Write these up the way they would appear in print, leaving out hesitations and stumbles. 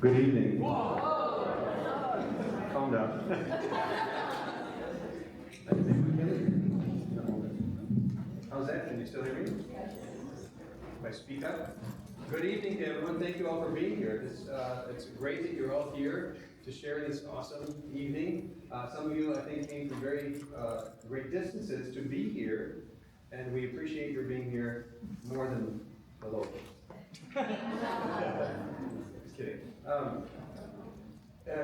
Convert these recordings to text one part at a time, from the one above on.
Good evening. Calm down. How's that? Can you still hear me? If I speak up? Good evening to everyone. Thank you all for being here. It's great that you're all here to share this awesome evening. Some of you, I think, came from very great distances to be here, and we appreciate your being here more than the locals. Just kidding.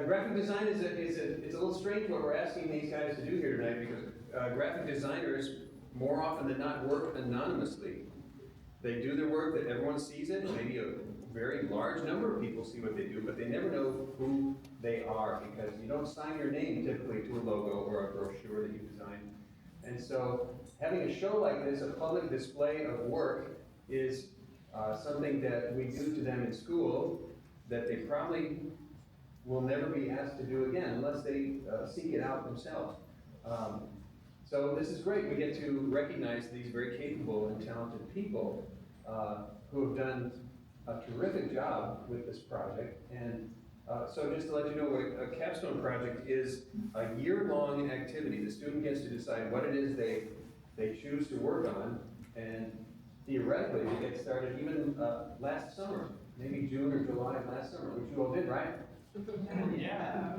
Graphic design it's a little strange what we're asking these guys to do here tonight, because graphic designers more often than not work anonymously. They do their work that everyone sees it, maybe a very large number of people see what they do, but they never know who they are, because you don't sign your name typically to a logo or a brochure that you design. And so having a show like this, a public display of work, is something that we do to them in school that they probably will never be asked to do again unless they seek it out themselves. So this is great. We get to recognize these very capable and talented people who have done a terrific job with this project. And so just to let you know, what a capstone project is, a year-long activity. The student gets to decide what it is they choose to work on, and theoretically they get started even last summer, maybe June or July of last summer, which you all did, right? Yeah.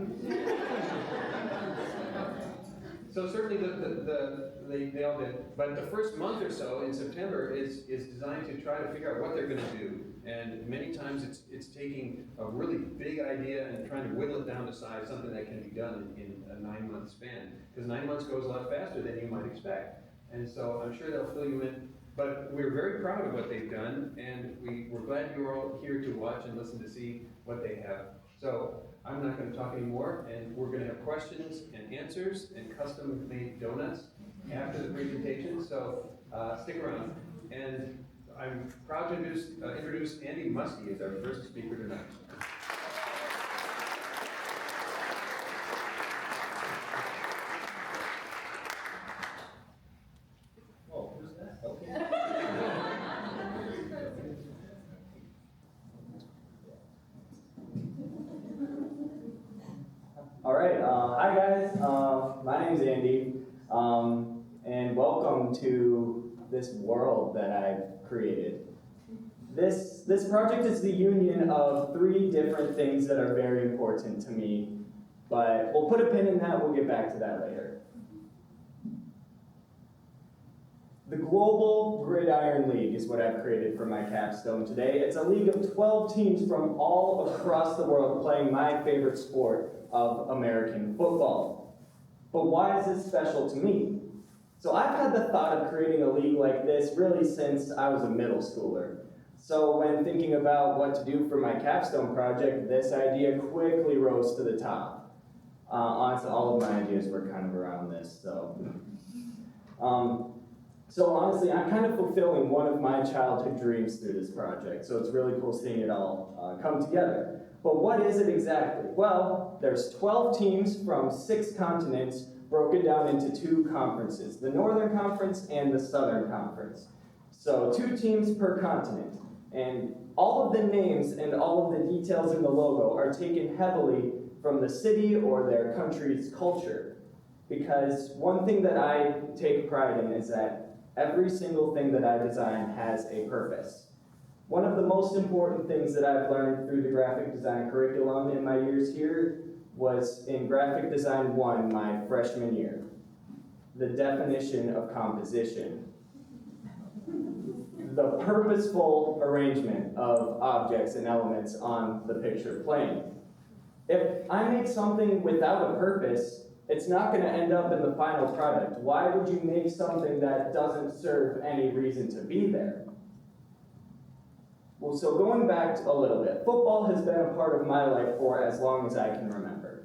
So certainly they all did, but the first month or so in September is designed to try to figure out what they're going to do. And many times it's taking a really big idea and trying to whittle it down to size, something that can be done in a 9-month span. Because 9 months goes a lot faster than you might expect. And so I'm sure they'll fill you in. But we're very proud of what they've done, and we're glad you're all here to watch and listen to see what they have. So I'm not going to talk anymore, and we're going to have questions and answers and custom-made donuts after the presentation, so stick around. And I'm proud to introduce Andy Muske as our first speaker tonight. Oh, who's that? Okay. All right, hi guys, my name's Andy, and welcome to this world that I've created. This project is the union of 3 different things that are very important to me, but we'll put a pin in that, we'll get back to that later. The Global Gridiron League is what I've created for my capstone today. It's a league of 12 teams from all across the world playing my favorite sport of American football. But why is this special to me? So I've had the thought of creating a league like this really since I was a middle schooler. So when thinking about what to do for my capstone project, this idea quickly rose to the top. Honestly, all of my ideas were kind of around this, So honestly, I'm kind of fulfilling one of my childhood dreams through this project, so it's really cool seeing it all come together. But what is it exactly? Well, there's 12 teams from 6 continents broken down into 2 conferences, the Northern Conference and the Southern Conference. So 2 teams per continent, and all of the names and all of the details in the logo are taken heavily from the city or their country's culture. Because one thing that I take pride in is that every single thing that I design has a purpose. One of the most important things that I've learned through the graphic design curriculum in my years here was in Graphic Design 1, my freshman year. The definition of composition. The purposeful arrangement of objects and elements on the picture plane. If I make something without a purpose, it's not going to end up in the final product. Why would you make something that doesn't serve any reason to be there? Well, so going back a little bit, football has been a part of my life for as long as I can remember.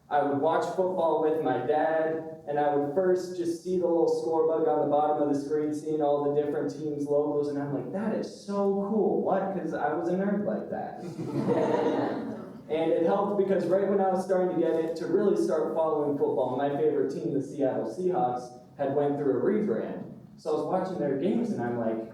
I would watch football with my dad, and I would first just see the little score bug on the bottom of the screen, seeing all the different teams' logos, and I'm like, that is so cool. What? Because I was a nerd like that. And it helped because right when I was starting to get it, to really start following football, my favorite team, the Seattle Seahawks, had went through a rebrand. So I was watching their games, and I'm like,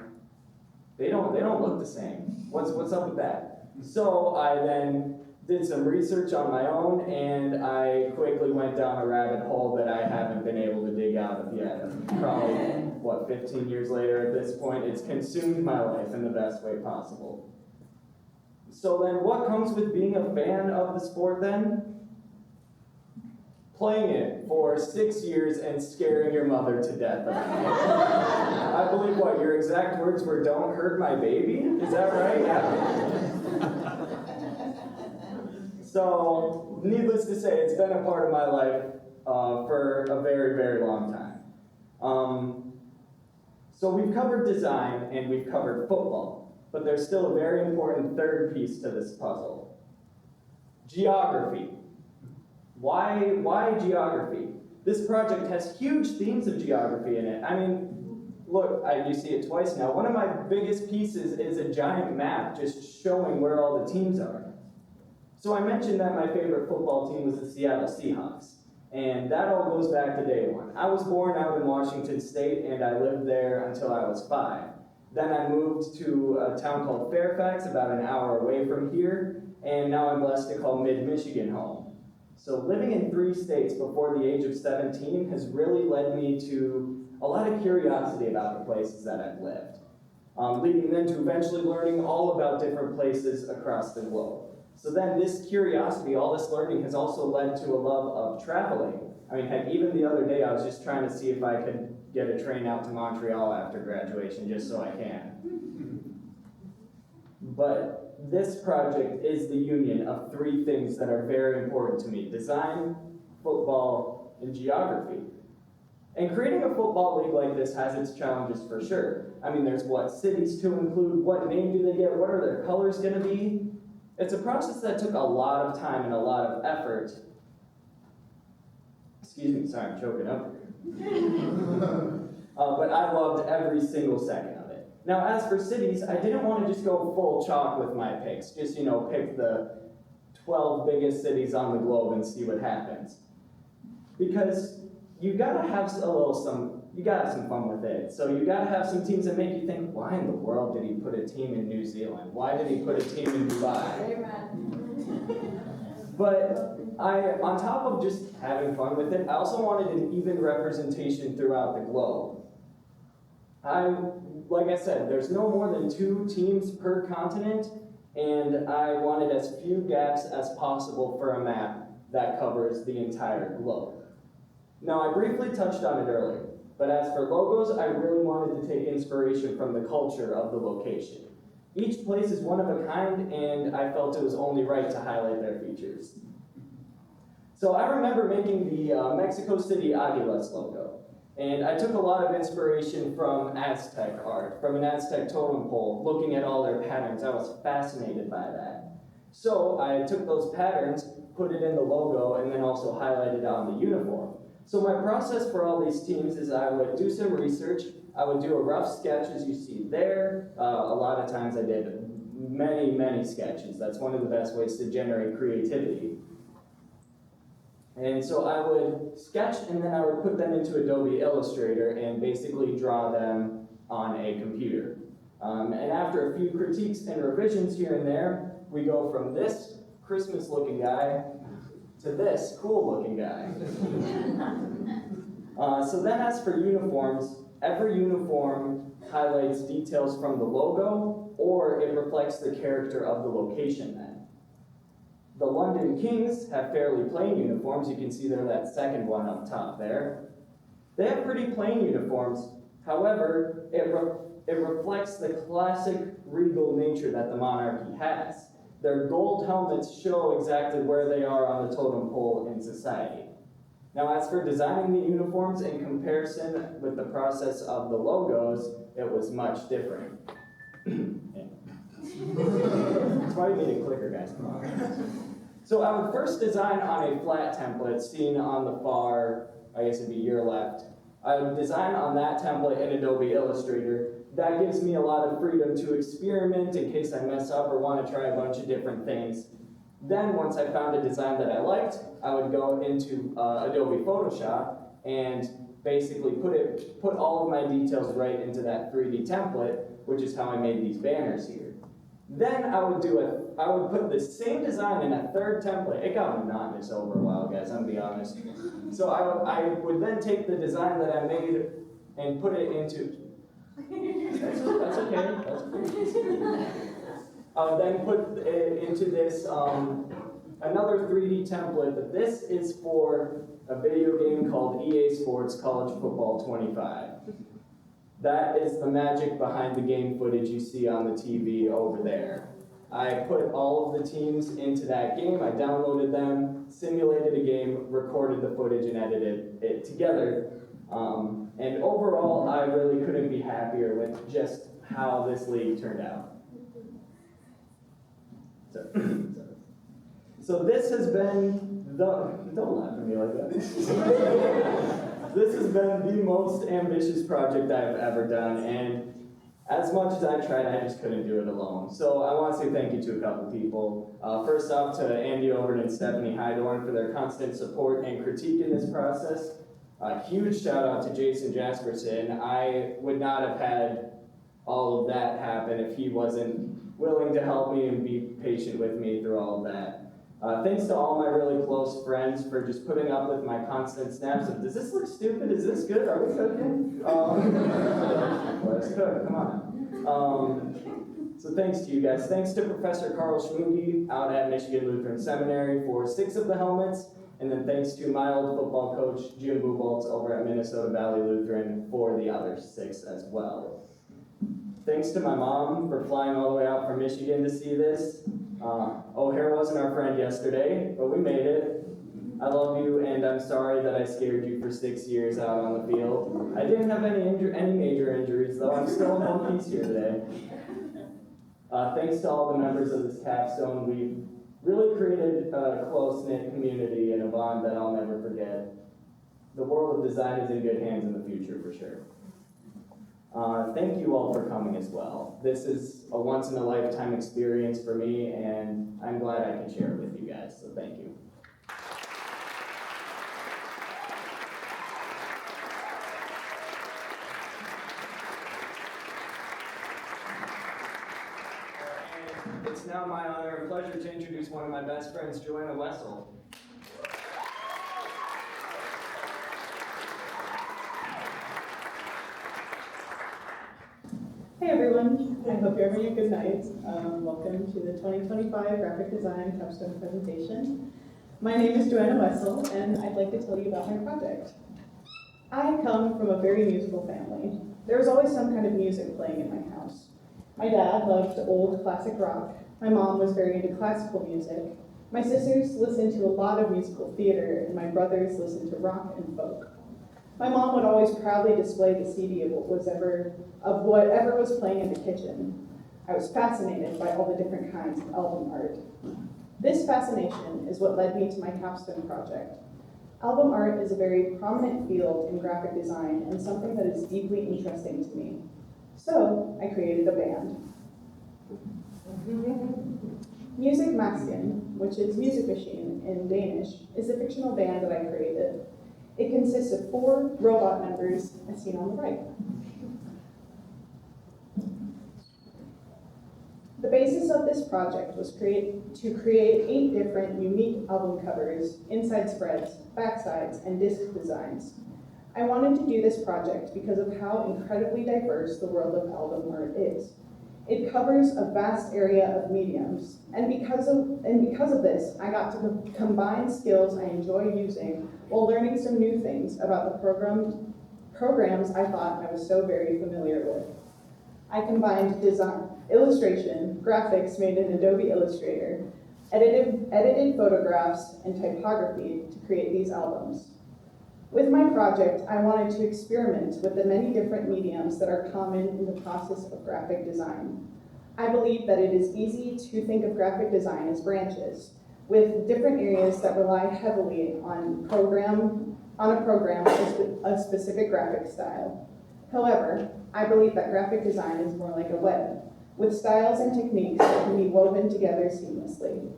they don't look the same. What's up with that? So I then did some research on my own, and I quickly went down a rabbit hole that I haven't been able to dig out of yet. Probably, 15 years later at this point, it's consumed my life in the best way possible. So then what comes with being a fan of the sport then? Playing it for 6 years and scaring your mother to death. I believe your exact words were, "Don't hurt my baby"? Is that right? Yeah. So, needless to say, it's been a part of my life for a very, very long time. So we've covered design and we've covered football, but there's still a very important third piece to this puzzle. Geography. Why geography? This project has huge themes of geography in it. I mean, look, you see it twice now. One of my biggest pieces is a giant map just showing where all the teams are. So I mentioned that my favorite football team was the Seattle Seahawks, and that all goes back to day one. I was born out in Washington State, and I lived there until I was 5. Then I moved to a town called Fairfax, about an hour away from here, and now I'm blessed to call mid-Michigan home. So living in 3 states before the age of 17 has really led me to a lot of curiosity about the places that I've lived, leading then to eventually learning all about different places across the globe. So then this curiosity, all this learning has also led to a love of traveling. I mean, heck, even the other day I was just trying to see if I could get a train out to Montreal after graduation just so I can. But this project is the union of 3 things that are very important to me: design, football, and geography. And creating a football league like this has its challenges for sure. I mean, there's what cities to include, what name do they get, what are their colors going to be? It's a process that took a lot of time and a lot of effort. Excuse me, sorry, I'm choking up here. But I loved every single second of it. Now, as for cities, I didn't want to just go full chalk with my picks. Just, pick the 12 biggest cities on the globe and see what happens. Because you gotta have some fun with it. So you gotta have some teams that make you think, why in the world did he put a team in New Zealand? Why did he put a team in Dubai? Amen. But on top of just having fun with it, I also wanted an even representation throughout the globe. Like I said, there's no more than 2 teams per continent, and I wanted as few gaps as possible for a map that covers the entire globe. Now, I briefly touched on it earlier, but as for logos, I really wanted to take inspiration from the culture of the location. Each place is one of a kind, and I felt it was only right to highlight their features. So I remember making the Mexico City Aguilas logo, and I took a lot of inspiration from Aztec art, from an Aztec totem pole, looking at all their patterns. I was fascinated by that. So I took those patterns, put it in the logo, and then also highlighted it on the uniform. So my process for all these teams is I would do some research, I would do a rough sketch as you see there. A lot of times I did many, many sketches. That's one of the best ways to generate creativity. And so I would sketch and then I would put them into Adobe Illustrator and basically draw them on a computer. And after a few critiques and revisions here and there, we go from this Christmas-looking guy to this cool-looking guy. So then as for uniforms, every uniform highlights details from the logo, or it reflects the character of the location then. The London Kings have fairly plain uniforms. You can see there that second one up top there. They have pretty plain uniforms. However, it reflects the classic regal nature that the monarchy has. Their gold helmets show exactly where they are on the totem pole in society. Now, as for designing the uniforms in comparison with the process of the logos, it was much different. That's why you need a clicker, guys, come on. So I would first design on a flat template seen on the far, I guess it'd be your left. I would design on that template in Adobe Illustrator. That gives me a lot of freedom to experiment in case I mess up or want to try a bunch of different things. Then once I found a design that I liked, I would go into Adobe Photoshop and basically put all of my details right into that 3D template, which is how I made these banners here. Then I would put the same design in a third template. It got monotonous over a while, guys, I'm gonna be honest. So I would then take the design that I made and put it into, that's okay. I would then put it into this, another 3D template, but this is for a video game called EA Sports College Football 25. That is the magic behind the game footage you see on the TV over there. I put all of the teams into that game, I downloaded them, simulated a game, recorded the footage, and edited it together. And overall, I really couldn't be happier with just how this league turned out. So this has been don't laugh at me like that. This has been the most ambitious project I've ever done, and as much as I tried, I just couldn't do it alone. So I want to say thank you to a couple people. First off to Andy Overn and Stephanie Heidorn for their constant support and critique in this process. A huge shout out to Jason Jasperson. I would not have had all of that happen if he wasn't willing to help me and be patient with me through all of that. Thanks to all my really close friends for just putting up with my constant snaps of, does this look stupid? Is this good? Are we cooking? Let's cook, come on. So thanks to you guys. Thanks to Professor Carl Schmuge out at Michigan Lutheran Seminary for 6 of the helmets. And then thanks to my old football coach, Jim Buboltz over at Minnesota Valley Lutheran for the other 6 as well. Thanks to my mom for flying all the way out from Michigan to see this. O'Hare wasn't our friend yesterday, but we made it. I love you, and I'm sorry that I scared you for 6 years out on the field. I didn't have any major injuries, though. I'm still in one piece here today. Thanks to all the members of this capstone. We've really created a close-knit community and a bond that I'll never forget. The world of design is in good hands in the future, for sure. Thank you all for coming as well. This is a once-in-a-lifetime experience for me, and I'm glad I can share it with you guys, so thank you. And it's now my honor and pleasure to introduce one of my best friends, Joanna Wessel. Hey everyone, I hope you're having a good night. Welcome to the 2025 Graphic Design Capstone presentation. My name is Joanna Wessel, and I'd like to tell you about my project. I come from a very musical family. There was always some kind of music playing in my house. My dad loved old classic rock. My mom was very into classical music. My sisters listened to a lot of musical theater, and my brothers listened to rock and folk. My mom would always proudly display the CD of whatever was playing in the kitchen. I was fascinated by all the different kinds of album art. This fascination is what led me to my capstone project. Album art is a very prominent field in graphic design and something that is deeply interesting to me. So I created a band. Muske, which is music machine in Danish, is a fictional band that I created. It consists of 4 robot members, as seen on the right. The basis of this project was to create 8 different unique album covers, inside spreads, backsides, and disc designs. I wanted to do this project because of how incredibly diverse the world of album art is. It covers a vast area of mediums, and because of this, I got to combine skills I enjoy using while learning some new things about the programs I thought I was so very familiar with. I combined design, illustration, graphics made in Adobe Illustrator, edited photographs, and typography to create these albums. With my project, I wanted to experiment with the many different mediums that are common in the process of graphic design. I believe that it is easy to think of graphic design as branches, with different areas that rely heavily on a program with a specific graphic style. However, I believe that graphic design is more like a web, with styles and techniques that can be woven together seamlessly.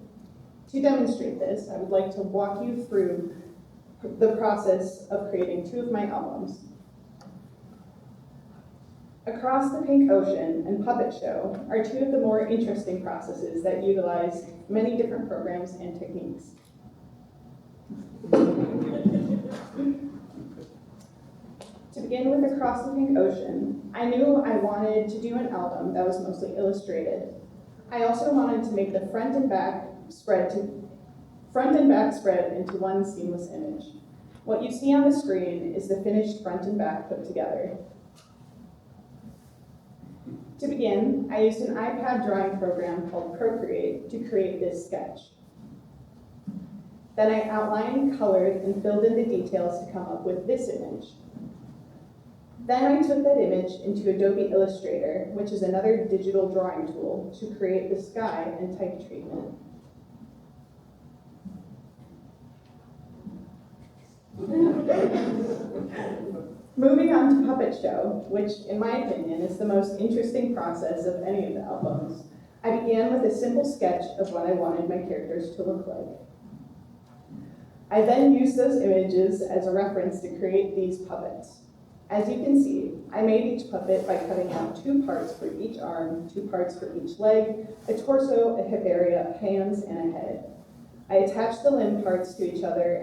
To demonstrate this, I would like to walk you through the process of creating 2 of my albums. Across the Pink Ocean and Puppet Show are two of the more interesting processes that utilize many different programs and techniques. To begin with Across the Pink Ocean, I knew I wanted to do an album that was mostly illustrated. I also wanted to make the front and back spread into one seamless image. What you see on the screen is the finished front and back put together. To begin, I used an iPad drawing program called Procreate to create this sketch. Then I outlined, colored, and filled in the details to come up with this image. Then I took that image into Adobe Illustrator, which is another digital drawing tool, to create the sky and type treatment. Moving on to Puppet Show, which in my opinion is the most interesting process of any of the albums, I began with a simple sketch of what I wanted my characters to look like. I then used those images as a reference to create these puppets. As you can see, I made each puppet by cutting out 2 parts for each arm, 2 parts for each leg, a torso, a hip area, hands, and a head. I attached the limb parts to each other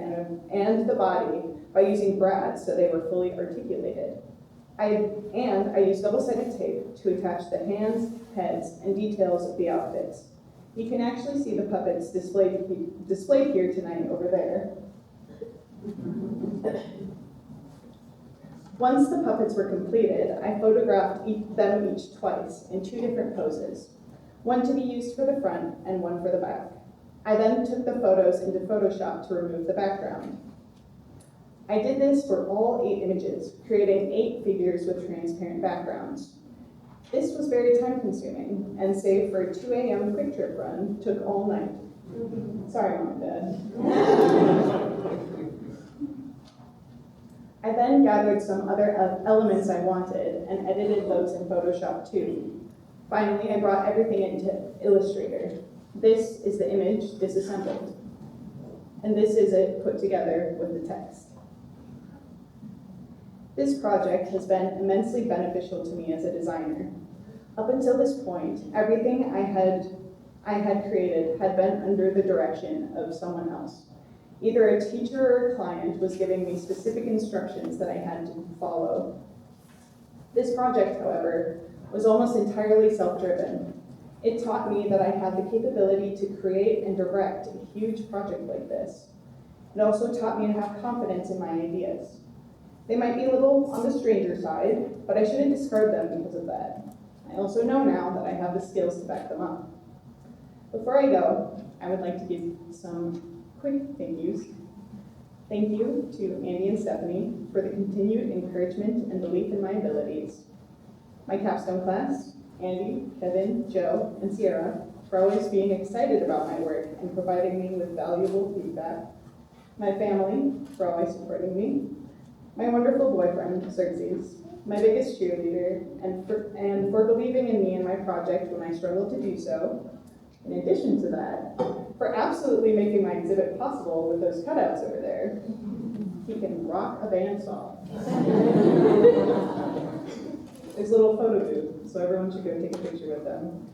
and the body by using brads so they were fully articulated. I used double-sided tape to attach the hands, heads, and details of the outfits. You can actually see the puppets displayed here tonight over there. Once the puppets were completed, I photographed them each twice in 2 different poses, one to be used for the front and one for the back. I then took the photos into Photoshop to remove the background. I did this for all 8 images, creating 8 figures with transparent backgrounds. This was very time-consuming, and save for a 2 a.m. quick trip run, took all night. Sorry, Mom and Dad. I then gathered some other elements I wanted and edited those in Photoshop too. Finally, I brought everything into Illustrator. This is the image disassembled, and this is it put together with the text. This project has been immensely beneficial to me as a designer. Up until this point, everything I had created had been under the direction of someone else. Either a teacher or a client was giving me specific instructions that I had to follow. This project, however, was almost entirely self-driven. It taught me that I had the capability to create and direct a huge project like this. It also taught me to have confidence in my ideas. They might be a little on the stranger side, but I shouldn't discard them because of that. I also know now that I have the skills to back them up. Before I go, I would like to give some quick thank yous. Thank you to Andy and Stephanie for the continued encouragement and belief in my abilities. My capstone class, Andy, Kevin, Joe, and Sierra, for always being excited about my work and providing me with valuable feedback. My family, for always supporting me. My wonderful boyfriend, Xerxes, my biggest cheerleader, and for believing in me and my project when I struggled to do so. In addition to that, for absolutely making my exhibit possible with those cutouts over there. He can rock a bandsaw. There's a little photo booth, so everyone should go take a picture with them.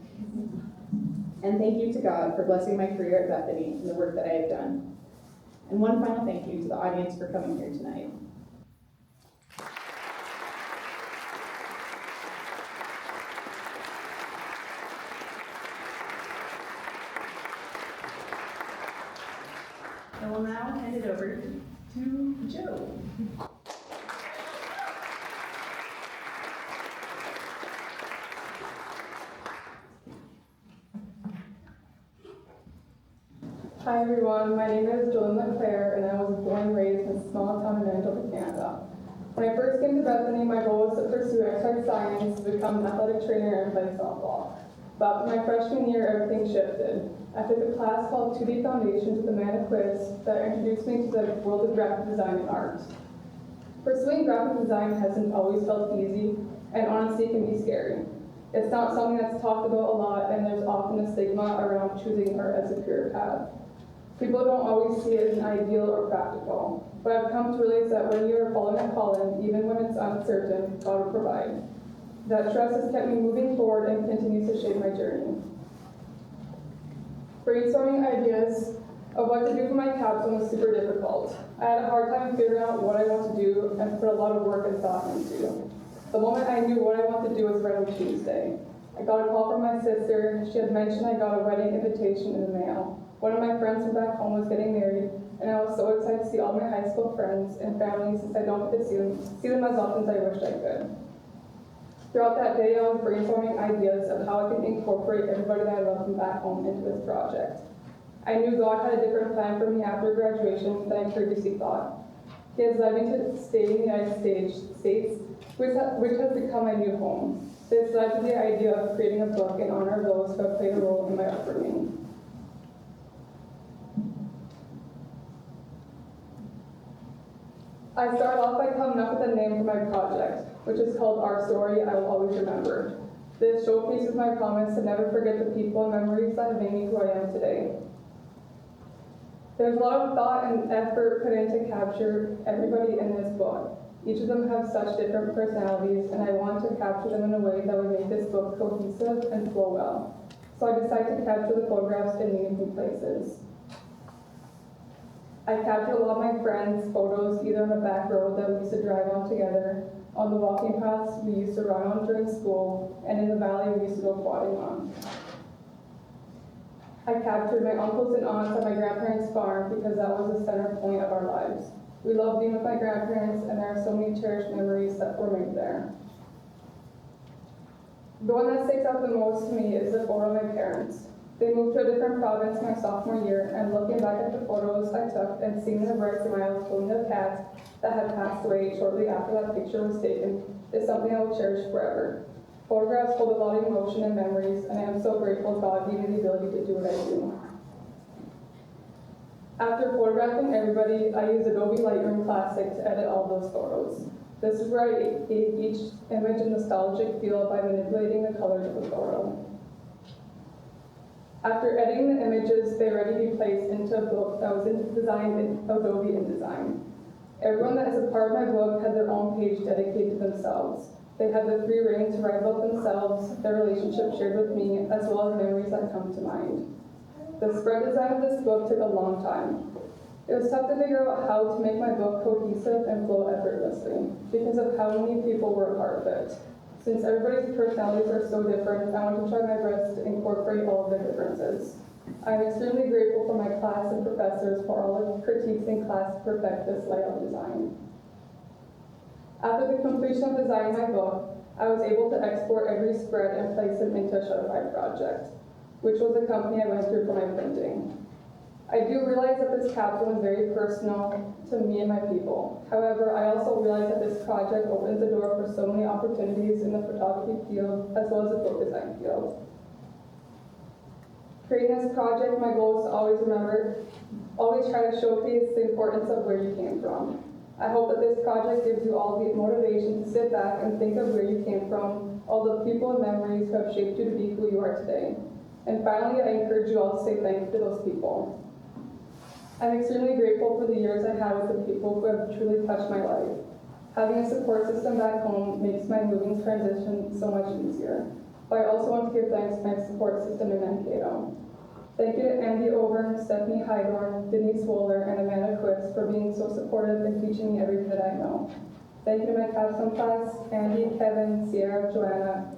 And thank you to God for blessing my career at Bethany and the work that I have done. And one final thank you to the audience for coming here tonight. I will now hand it over to Joe. Hi everyone, my name is Jolyne LeClair and I was born and raised in a small town in Manitoba, Canada. When I first came to Bethany, my goal was to pursue exercise science, to become an athletic trainer and play softball. But after my freshman year, everything shifted. I took a class called 2D Foundations with Amanda Quiz that introduced me to the world of graphic design and art. Pursuing graphic design hasn't always felt easy, and honestly, it can be scary. It's not something that's talked about a lot, and there's often a stigma around choosing art as a career path. People don't always see it as an ideal or practical, but I've come to realize that when you are following a calling, even when it's uncertain, God will provide. That trust has kept me moving forward and continues to shape my journey. Brainstorming ideas of what to do for my capstone was super difficult. I had a hard time figuring out what I want to do and put a lot of work and thought into. The moment I knew what I wanted to do was right on Tuesday. I got a call from my sister. She had mentioned I got a wedding invitation in the mail. One of my friends from back home was getting married, and I was so excited to see all my high school friends and family since I don't get to see them as often as I wish I could. Throughout that day, I was brainstorming ideas of how I can incorporate everybody that I love from back home into this project. I knew God had a different plan for me after graduation than I previously thought. He has led me to stay in the United States, which has become my new home. This led to the idea of creating a book in honor of those who have played a role in my upbringing. I started off by coming up with a name for my project, which is called Our Story I Will Always Remember. This showcases my promise to never forget the people and memories that have made me who I am today. There's a lot of thought and effort put into capture everybody in this book. Each of them have such different personalities, and I want to capture them in a way that would make this book cohesive and flow well. So I decided to capture the photographs in meaningful places. I captured a lot of my friends' photos either on the back road that we used to drive on together, on the walking paths we used to run on during school, and in the valley we used to go quadding on. I captured my uncles and aunts at my grandparents' farm because that was the center point of our lives. We loved being with my grandparents, and there are so many cherished memories that were made there. The one that sticks out the most to me is the photo of my parents. They moved to a different province my sophomore year, and looking back at the photos I took and seeing their bright smiles holding a cat that had passed away shortly after that picture was taken is something I will cherish forever. Photographs hold a lot of emotion and memories, and I am so grateful God gave me the ability to do what I do. After photographing everybody, I used Adobe Lightroom Classic to edit all those photos. This is where I gave each image a nostalgic feel by manipulating the colors of the photo. After editing the images, they were ready to be placed into a book that was designed in Adobe InDesign. Everyone that is a part of my book had their own page dedicated to themselves. They had the free reign to write about themselves, their relationship shared with me, as well as memories that come to mind. The spread design of this book took a long time. It was tough to figure out how to make my book cohesive and flow effortlessly because of how many people were a part of it. Since everybody's personalities are so different, I want to try my best to incorporate all of their differences. I am extremely grateful for my class and professors for all the critiques in class to perfect this layout design. After the completion of designing my book, I was able to export every spread and place them into a Shutterfly project, which was the company I went through for my printing. I do realize that this capstone is very personal to me and my people. However, I also realize that this project opens the door for so many opportunities in the photography field as well as the book design field. Creating this project, my goal is to always try to showcase the importance of where you came from. I hope that this project gives you all the motivation to sit back and think of where you came from, all the people and memories who have shaped you to be who you are today. And finally, I encourage you all to say thank you to those people. I'm extremely grateful for the years I had with the people who have truly touched my life. Having a support system back home makes my moving transition so much easier. But I also want to give thanks to my support system in Mankato. Thank you to Andy Overn, Stephanie Hydorn, Denise Wohler, and Amanda Quist for being so supportive and teaching me everything that I know. Thank you to my capstone class, Andy, Kevin, Sierra, Joanna,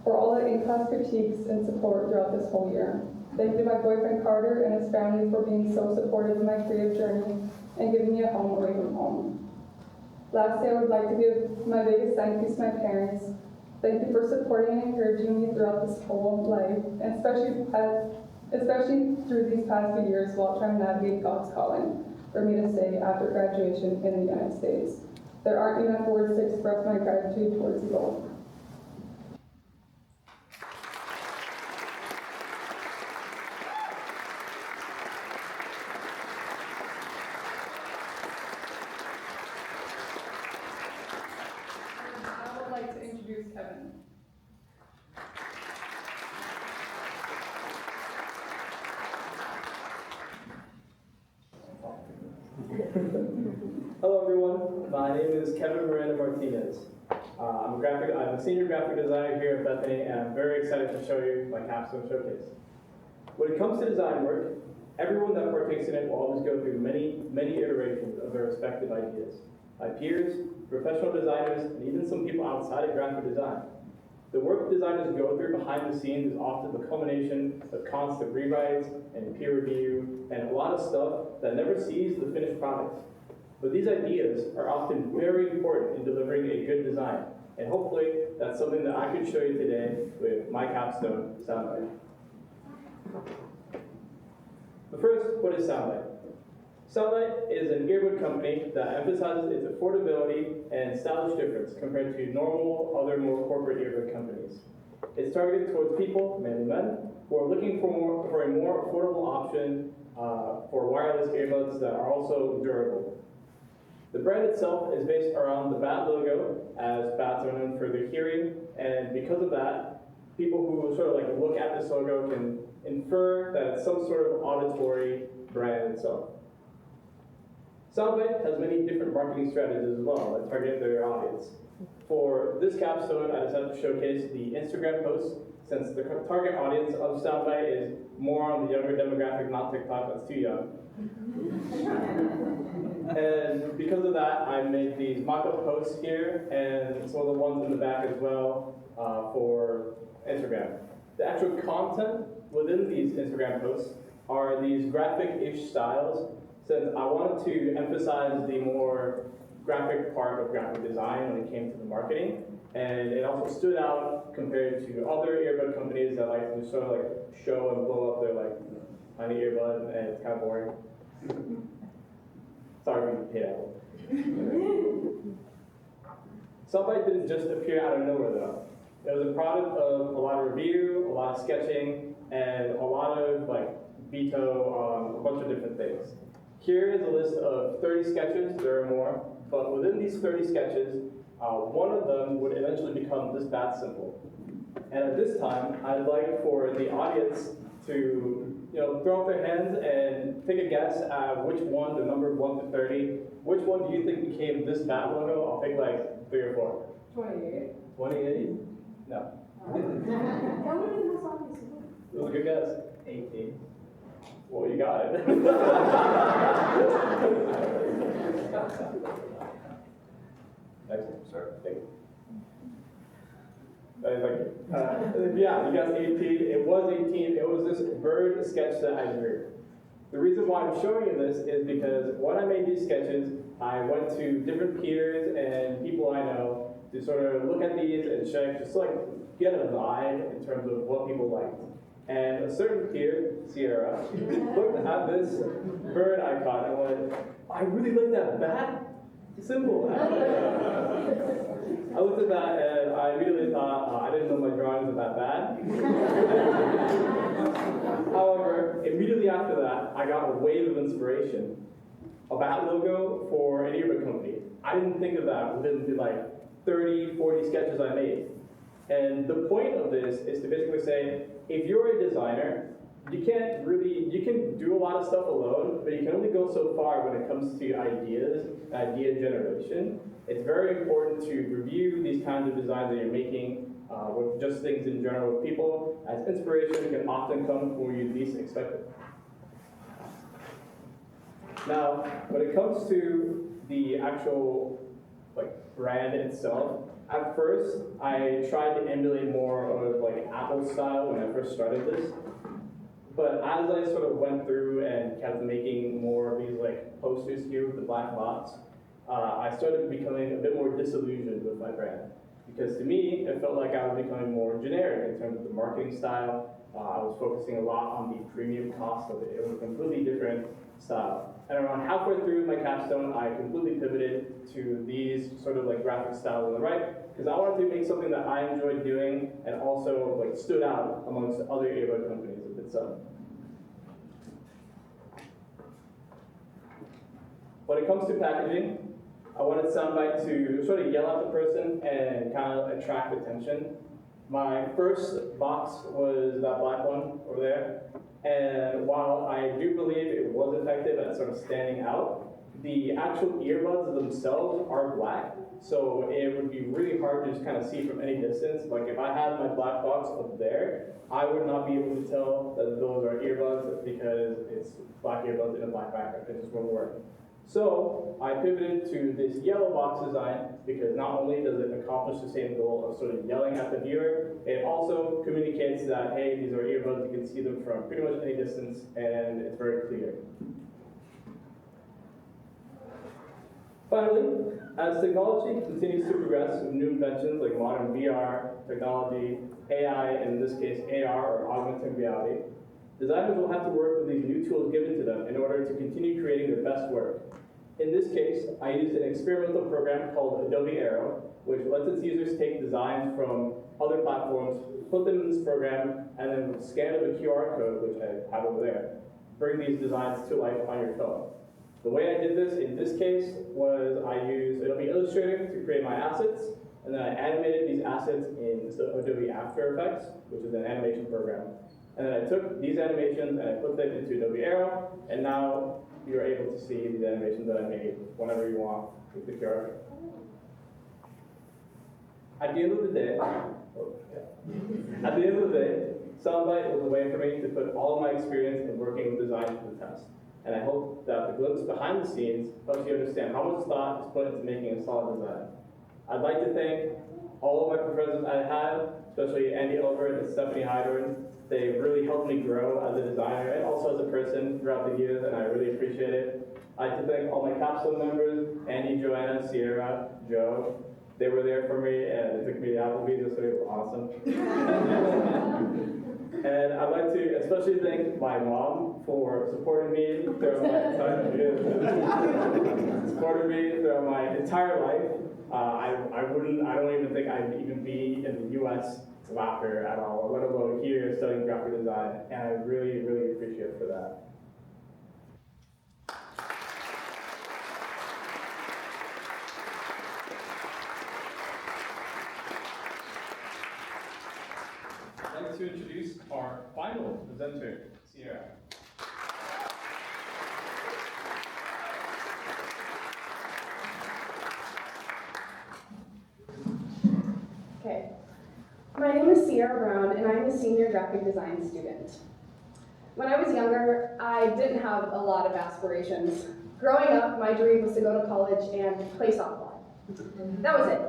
for all the in-class critiques and support throughout this whole year. Thank you to my boyfriend Carter and his family for being so supportive in my creative journey and giving me a home away from home. Lastly, I would like to give my biggest thank yous to my parents. Thank you for supporting and encouraging me throughout this whole life, and especially through these past few years while trying to navigate God's calling for me to stay after graduation in the United States. There aren't enough words to express my gratitude towards you both. I would like to introduce Kevin. Hello everyone, my name is Kevin Miranda Martinez. I'm a senior graphic designer here at Bethany, and I'm very excited to show you my Capstone showcase. When it comes to design work, everyone that partakes in it will always go through many iterations of their respective ideas. My peers, professional designers, and even some people outside of graphic design. The work designers go through behind the scenes is often the culmination of constant rewrites and peer review and a lot of stuff that never sees the finished product. But these ideas are often very important in delivering a good design, and hopefully that's something that I can show you today with my Capstone soundbite. But first, what is Soundbite? Soundbite is an earbud company that emphasizes its affordability and stylish difference compared to normal, other more corporate earbud companies. It's targeted towards people, mainly men, who are looking for a more affordable option for wireless earbuds that are also durable. The brand itself is based around the bat logo, as bats are known for their hearing, and because of that, people who sort of like look at this logo can infer that it's some sort of auditory brand itself. Soundbite has many different marketing strategies as well that target their audience. For this Capstone, I decided to showcase the Instagram posts, since the target audience of Soundbite is more on the younger demographic, not TikTok, that's too young. And because of that, I made these mock-up posts here, and some of the ones in the back as well for Instagram. The actual content within these Instagram posts are these graphic-ish styles, since I wanted to emphasize the more graphic part of graphic design when it came to the marketing, and it also stood out compared to other earbud companies that like to just sort of like show and blow up their like tiny earbud, and it's kind of boring. Sorry for the paid apple. Soundbite didn't just appear out of nowhere though. It was a product of a lot of review, a lot of sketching, and a lot of like veto on a bunch of different things. Here is a list of 30 sketches, there are more, but within these 30 sketches, one of them would eventually become this bat symbol. And at this time, I'd like for the audience to throw up their hands and take a guess at which one, the number 1 to 30, which one do you think became this bat logo? I'll pick like 3 or 4. 28. 28? No. It was a good guess. 18. Well, you got it. Next, sorry. Thank you. Yeah, you guys 18. It was 18. It was this bird sketch that I drew. The reason why I'm showing you this is because when I made these sketches, I went to different peers and people I know to sort of look at these and check, just like get a vibe in terms of what people liked. And a certain peer, Sierra, looked at this bird icon and went, I really like that bat symbol. I looked at that and I immediately thought, I didn't know my drawings were that bad. However, immediately after that, I got a wave of inspiration. A bat logo for an earbud company. I didn't think of that within the like 30, 40 sketches I made. And the point of this is to basically say, if you're a designer, you can do a lot of stuff alone, but you can only go so far when it comes to ideas, idea generation. It's very important to review these kinds of designs that you're making with just things in general with people, as inspiration can often come where you least expect it. Now, when it comes to the actual brand itself, at first I tried to emulate more of like Apple style when I first started this. But as I sort of went through and kept making more of these like posters here with the black box, I started becoming a bit more disillusioned with my brand. Because to me, it felt like I was becoming more generic in terms of the marketing style. I was focusing a lot on the premium cost of it. It was a completely different style. And around halfway through my Capstone, I completely pivoted to these sort of like graphic styles on the right, because I wanted to make something that I enjoyed doing and also like stood out amongst other earbud companies of itself. When it comes to packaging, I wanted Soundbite to sort of yell at the person and kind of attract attention. My first box was that black one over there. And while I do believe it was effective at sort of standing out, the actual earbuds themselves are black. so it would be really hard to just kind of see from any distance. Like if I had my black box up there, I would not be able to tell that those are earbuds because it's black earbuds in a black background. It just wouldn't work. So I pivoted to this yellow box design because not only does it accomplish the same goal of sort of yelling at the viewer, it also communicates that, hey, these are earbuds, you can see them from pretty much any distance, and it's very clear. Finally, as technology continues to progress with new inventions like modern VR, technology, AI, and in this case AR or augmented reality, designers will have to work with these new tools given to them in order to continue creating their best work. In this case, I used an experimental program called Adobe Aero, which lets its users take designs from other platforms, put them in this program, and then with the scan of a QR code, which I have over there, bring these designs to life on your phone. The way I did this in this case was I used Adobe Illustrator to create my assets, and then I animated these assets in Adobe After Effects, which is an animation program. And then I took these animations and I put them into Adobe Aero, and now you're able to see these animations that I made whenever you want with the QR code. At the end of the day, Soundbite was a way for me to put all of my experience in working with design to the test. And I hope that the glimpse behind the scenes helps you understand how much thought is put into making a solid design. I'd like to thank all of my professors I had, especially Andy Elbert and Stephanie Hydorn. They really helped me grow as a designer and also as a person throughout the years, and I really appreciate it. I'd like to thank all my Capstone members, Andy, Joanna, Sierra, Joe. They were there for me, and they took me to Applebee's yesterday. It was awesome. And I'd like to especially thank my mom for supporting me throughout my entire life. I don't even think I'd even be in the U.S. after at all, let alone here studying graphic design, and I really, really appreciate it for that. I'd like to introduce our final presenter, Sierra. Okay. My name is Sierra Brown, and I'm a senior graphic design student. When I was younger, I didn't have a lot of aspirations. Growing up, my dream was to go to college and play softball. That was it.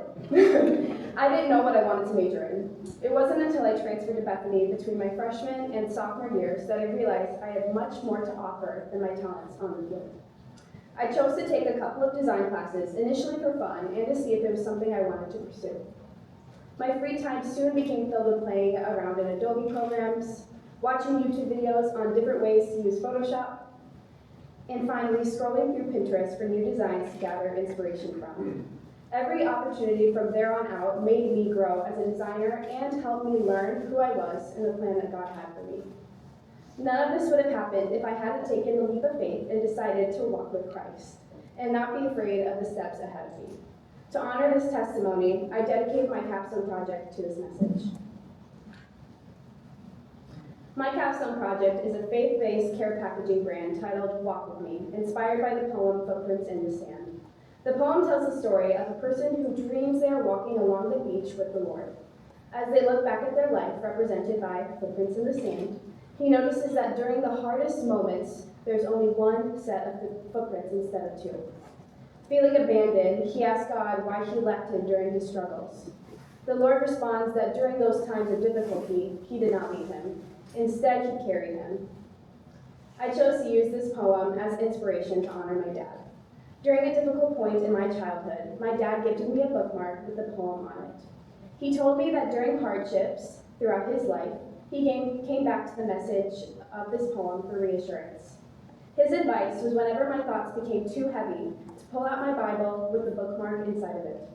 I didn't know what I wanted to major in. It wasn't until I transferred to Bethany between my freshman and sophomore years that I realized I had much more to offer than my talents on the field. I chose to take a couple of design classes, initially for fun and to see if it was something I wanted to pursue. My free time soon became filled with playing around in Adobe programs, watching YouTube videos on different ways to use Photoshop, and finally scrolling through Pinterest for new designs to gather inspiration from. Every opportunity from there on out made me grow as a designer and helped me learn who I was and the plan that God had for me. None of this would have happened if I hadn't taken the leap of faith and decided to walk with Christ and not be afraid of the steps ahead of me. To honor this testimony, I dedicate my capstone project to this message. My capstone project is a faith-based care packaging brand titled Walk With Me, inspired by the poem Footprints in the Sand. The poem tells the story of a person who dreams they are walking along the beach with the Lord. As they look back at their life, represented by footprints in the sand, he notices that during the hardest moments, there's only one set of footprints instead of two. Feeling abandoned, he asks God why he left him during his struggles. The Lord responds that during those times of difficulty, he did not leave him. Instead, he carried him. I chose to use this poem as inspiration to honor my dad. During a difficult point in my childhood, my dad gifted me a bookmark with the poem on it. He told me that during hardships throughout his life, he came back to the message of this poem for reassurance. His advice was whenever my thoughts became too heavy, to pull out my Bible with the bookmark inside of it.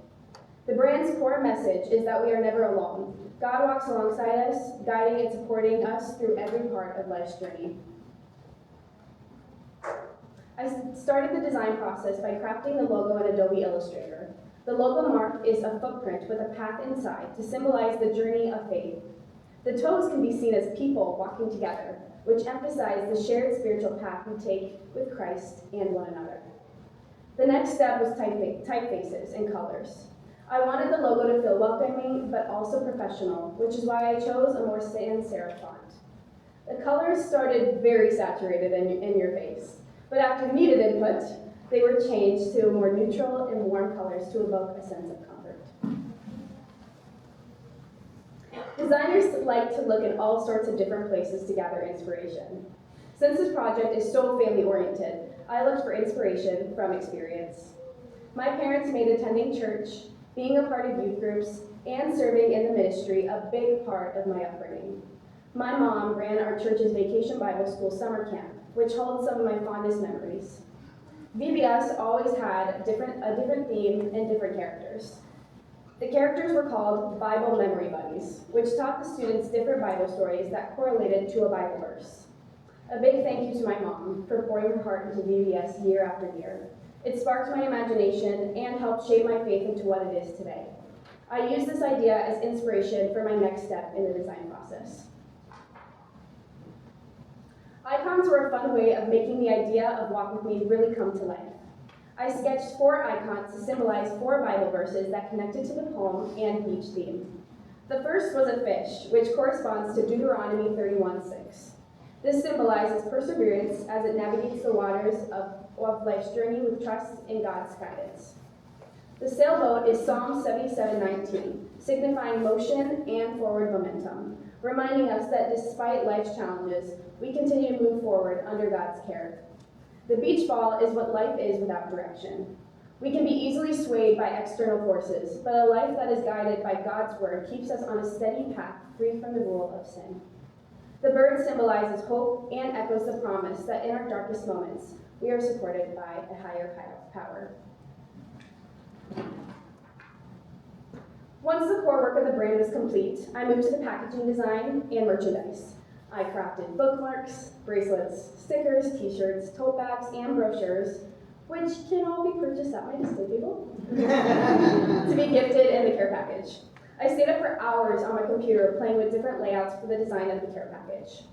The brand's core message is that we are never alone. God walks alongside us, guiding and supporting us through every part of life's journey. I started the design process by crafting the logo in Adobe Illustrator. The logo mark is a footprint with a path inside to symbolize the journey of faith. The toes can be seen as people walking together, which emphasize the shared spiritual path we take with Christ and one another. The next step was typefaces and colors. I wanted the logo to feel welcoming, but also professional, which is why I chose a more sans serif font. The colors started very saturated in your face, but after needed input, they were changed to more neutral and warm colors to evoke a sense of comfort. Designers like to look in all sorts of different places to gather inspiration. Since this project is so family-oriented, I looked for inspiration from experience. My parents made attending church, being a part of youth groups, and serving in the ministry a big part of my upbringing. My mom ran our church's Vacation Bible School summer camp, which holds some of my fondest memories. VBS always had a different theme and different characters. The characters were called Bible Memory Buddies, which taught the students different Bible stories that correlated to a Bible verse. A big thank you to my mom for pouring her heart into VBS year after year. It sparked my imagination and helped shape my faith into what it is today. I use this idea as inspiration for my next step in the design process. Icons were a fun way of making the idea of Walk With Me really come to life. I sketched 4 icons to symbolize 4 Bible verses that connected to the poem and beach theme. The first was a fish, which corresponds to Deuteronomy 31:6. This symbolizes perseverance as it navigates the waters of life's journey with trust in God's guidance. The sailboat is Psalm 77:19, signifying motion and forward momentum, reminding us that despite life's challenges, we continue to move forward under God's care. The beach ball is what life is without direction. We can be easily swayed by external forces, but a life that is guided by God's word keeps us on a steady path free from the rule of sin. The bird symbolizes hope and echoes the promise that in our darkest moments, we are supported by a higher power. Once the core work of the brand was complete, I moved to the packaging design and merchandise. I crafted bookmarks, bracelets, stickers, t-shirts, tote bags, and brochures, which can all be purchased at my display table, to be gifted in the care package. I stayed up for hours on my computer playing with different layouts for the design of the care package.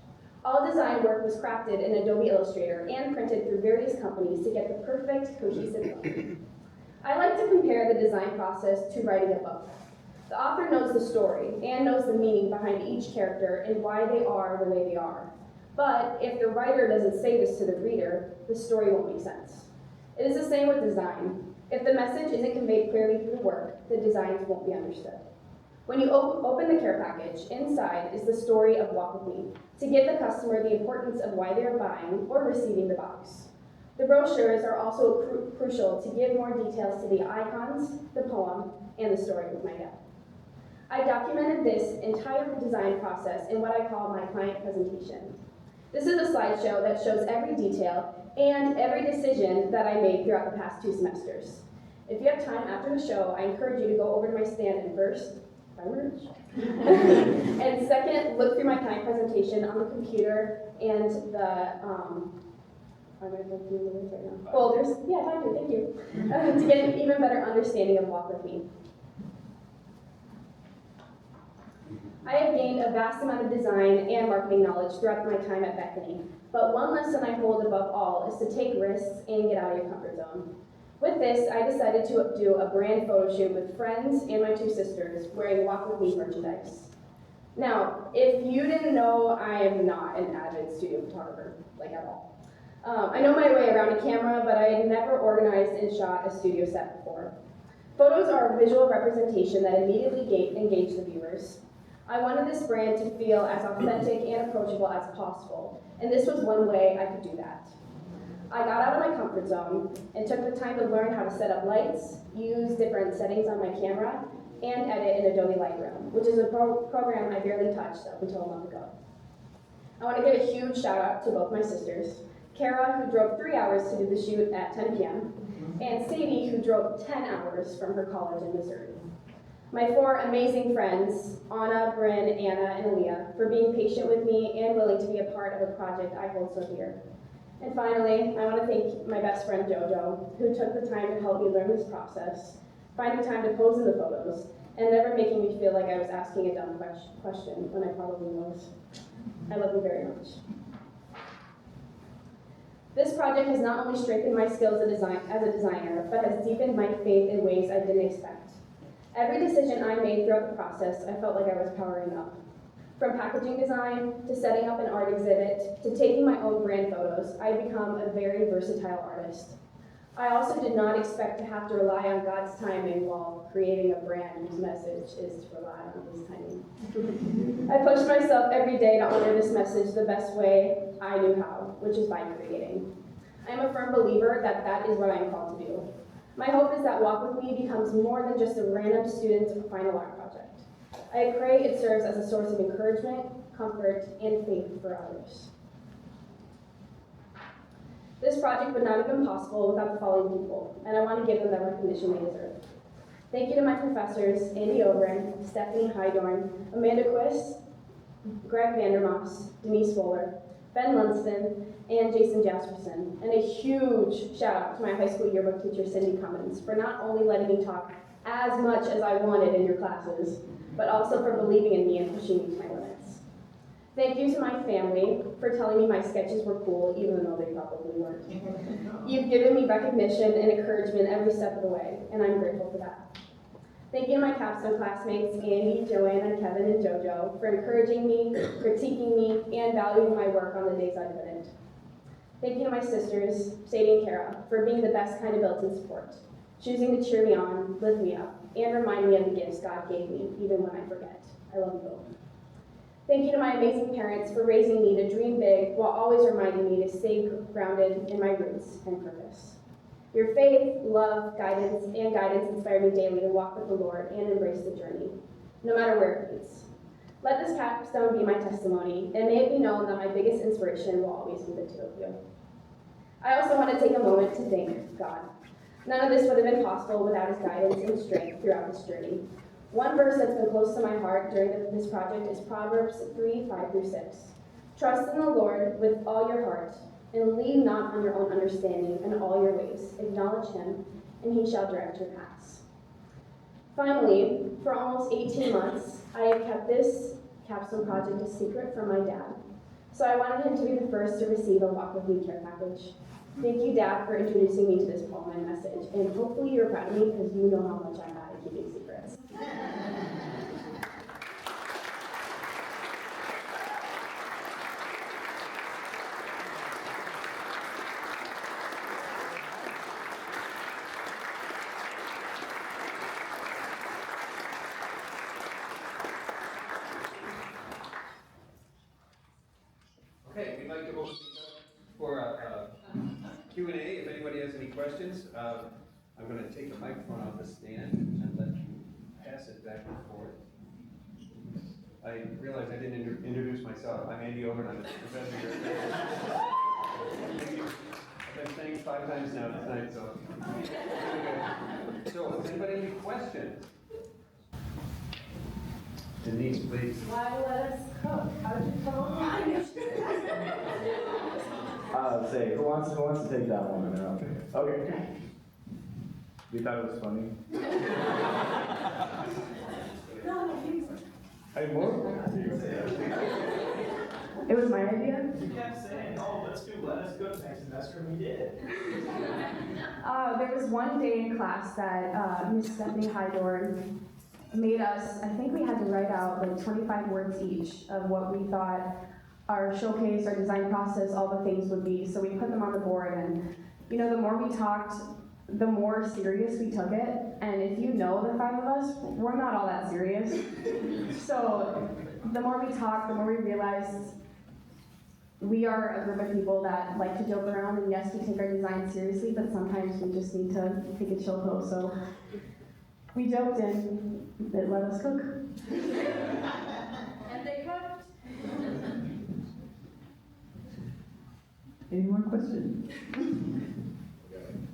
All design work was crafted in Adobe Illustrator and printed through various companies to get the perfect, cohesive look. I like to compare the design process to writing a book. The author knows the story and knows the meaning behind each character and why they are the way they are. But if the writer doesn't say this to the reader, the story won't make sense. It is the same with design. If the message isn't conveyed clearly through the work, the designs won't be understood. When you open the care package, inside is the story of Walk With Me, to give the customer the importance of why they are buying or receiving the box. The brochures are also crucial to give more details to the icons, the poem, and the story with my dad. I documented this entire design process in what I call my client presentation. This is a slideshow that shows every detail and every decision that I made throughout the past 2 semesters. If you have time after the show, I encourage you to go over to my stand and first, buy merch. And second, look through my client presentation on the computer and the, I'm going to go through the list right now. Folders, yeah, I do, thank you. To get an even better understanding of Walk With Me. I have gained a vast amount of design and marketing knowledge throughout my time at Bethany, but one lesson I hold above all is to take risks and get out of your comfort zone. With this, I decided to do a brand photo shoot with friends and my 2 sisters wearing Walk With Me merchandise. Now, if you didn't know, I am not an avid studio photographer, like at all. I know my way around a camera, but I had never organized and shot a studio set before. Photos are a visual representation that immediately engage the viewers. I wanted this brand to feel as authentic and approachable as possible, and this was one way I could do that. I got out of my comfort zone and took the time to learn how to set up lights, use different settings on my camera, and edit in Adobe Lightroom, which is a program I barely touched up until a month ago. I want to give a huge shout out to both my sisters, Kara, who drove 3 hours to do the shoot at 10 p.m., and Sadie, who drove 10 hours from her college in Missouri. My 4 amazing friends, Anna, Bryn, Anna, and Aaliyah, for being patient with me and willing to be a part of a project I hold so dear. And finally, I want to thank my best friend JoJo, who took the time to help me learn this process, finding time to pose in the photos, and never making me feel like I was asking a dumb question when I probably was. I love you very much. This project has not only strengthened my skills as a designer, but has deepened my faith in ways I didn't expect. Every decision I made throughout the process, I felt like I was powering up. From packaging design, to setting up an art exhibit, to taking my own brand photos, I've become a very versatile artist. I also did not expect to have to rely on God's timing while creating a brand whose message is to rely on His timing. I pushed myself every day to honor this message the best way I knew how, which is by creating. I am a firm believer that that is what I am called to do. My hope is that Walk With Me becomes more than just a random student's final art project. I pray it serves as a source of encouragement, comfort, and faith for others. This project would not have been possible without the following people, and I want to give them the recognition they deserve. Thank you to my professors, Andy Obrin, Stephanie Hydorn, Amanda Quist, Greg Vandermoss, Denise Fuller, Ben Lunston, and Jason Jasperson. And a huge shout out to my high school yearbook teacher, Cindy Cummins, for not only letting me talk as much as I wanted in your classes, but also for believing in me and pushing me to my limits. Thank you to my family for telling me my sketches were cool, even though they probably weren't. You've given me recognition and encouragement every step of the way, and I'm grateful for that. Thank you to my Capstone classmates, Andy, Joanna, Kevin, and JoJo, for encouraging me, critiquing me, and valuing my work on the days I couldn't. Thank you to my sisters, Sadie and Kara, for being the best kind of built-in support, choosing to cheer me on, lift me up, and remind me of the gifts God gave me, even when I forget. I love you both. Thank you to my amazing parents for raising me to dream big while always reminding me to stay grounded in my roots and purpose. Your faith, love, guidance inspire me daily to walk with the Lord and embrace the journey, no matter where it leads. Let this capstone be my testimony, and may it be known that my biggest inspiration will always be the two of you. I also want to take a moment to thank God. None of this would have been possible without His guidance and strength throughout this journey. One verse that's been close to my heart during this project is Proverbs 3:5-6. Trust in the Lord with all your heart, and lean not on your own understanding. In all your ways acknowledge Him, and He shall direct your paths. Finally, for almost 18 months, I have kept this capstone project a secret from my dad. So I wanted him to be the first to receive a Walk With Me care package. Thank you, Dad, for introducing me to this poem and message, and hopefully you're proud of me because you know how much I'm bad at keeping secrets. Okay, we'd like to open things up for a Q&A. If anybody has any questions, I'm going to take the microphone off the stand and let you pass it back and forth. I realized I didn't introduce myself. I'm Andy Over, and I'm the professor here. I've been saying 5 times now tonight, so. So, does anybody have any questions? Denise, please. Why let us cook? How did you come up with I'll say, who wants to take that one? Okay. You thought it was funny? Any more? it was my idea. You kept saying, oh, let's do Let Us Cook next semester, and we did. There was one day in class that Miss Stephanie Hydorn made us, I think we had to write out like 25 words each of what we thought our showcase, our design process, all the things would be. So we put them on the board, and the more we talked, the more serious we took it. And if you know the 5 of us, we're not all that serious. So the more we talked, the more we realized we are a group of people that like to joke around, and yes, we take our design seriously, but sometimes we just need to take a chill pill. So we joked and it let us cook. And they cooked. Any more questions?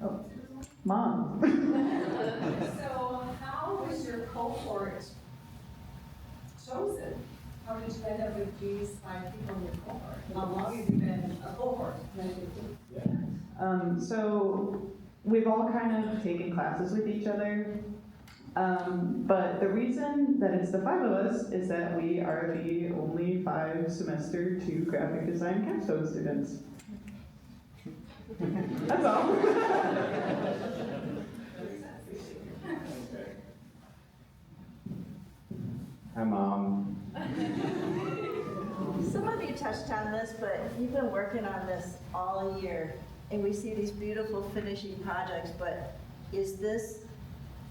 Oh, Mom. So how was your cohort chosen? How did you end up with these 5 people in your cohort? How long have you been a cohort? So we've all kind of taken classes with each other. But the reason that it's the 5 of us is that we are the only 5 semester 2 graphic design capstone students. That's all. Hi, Mom. Some of you touched on this, but you've been working on this all year, and we see these beautiful finishing projects, but is this,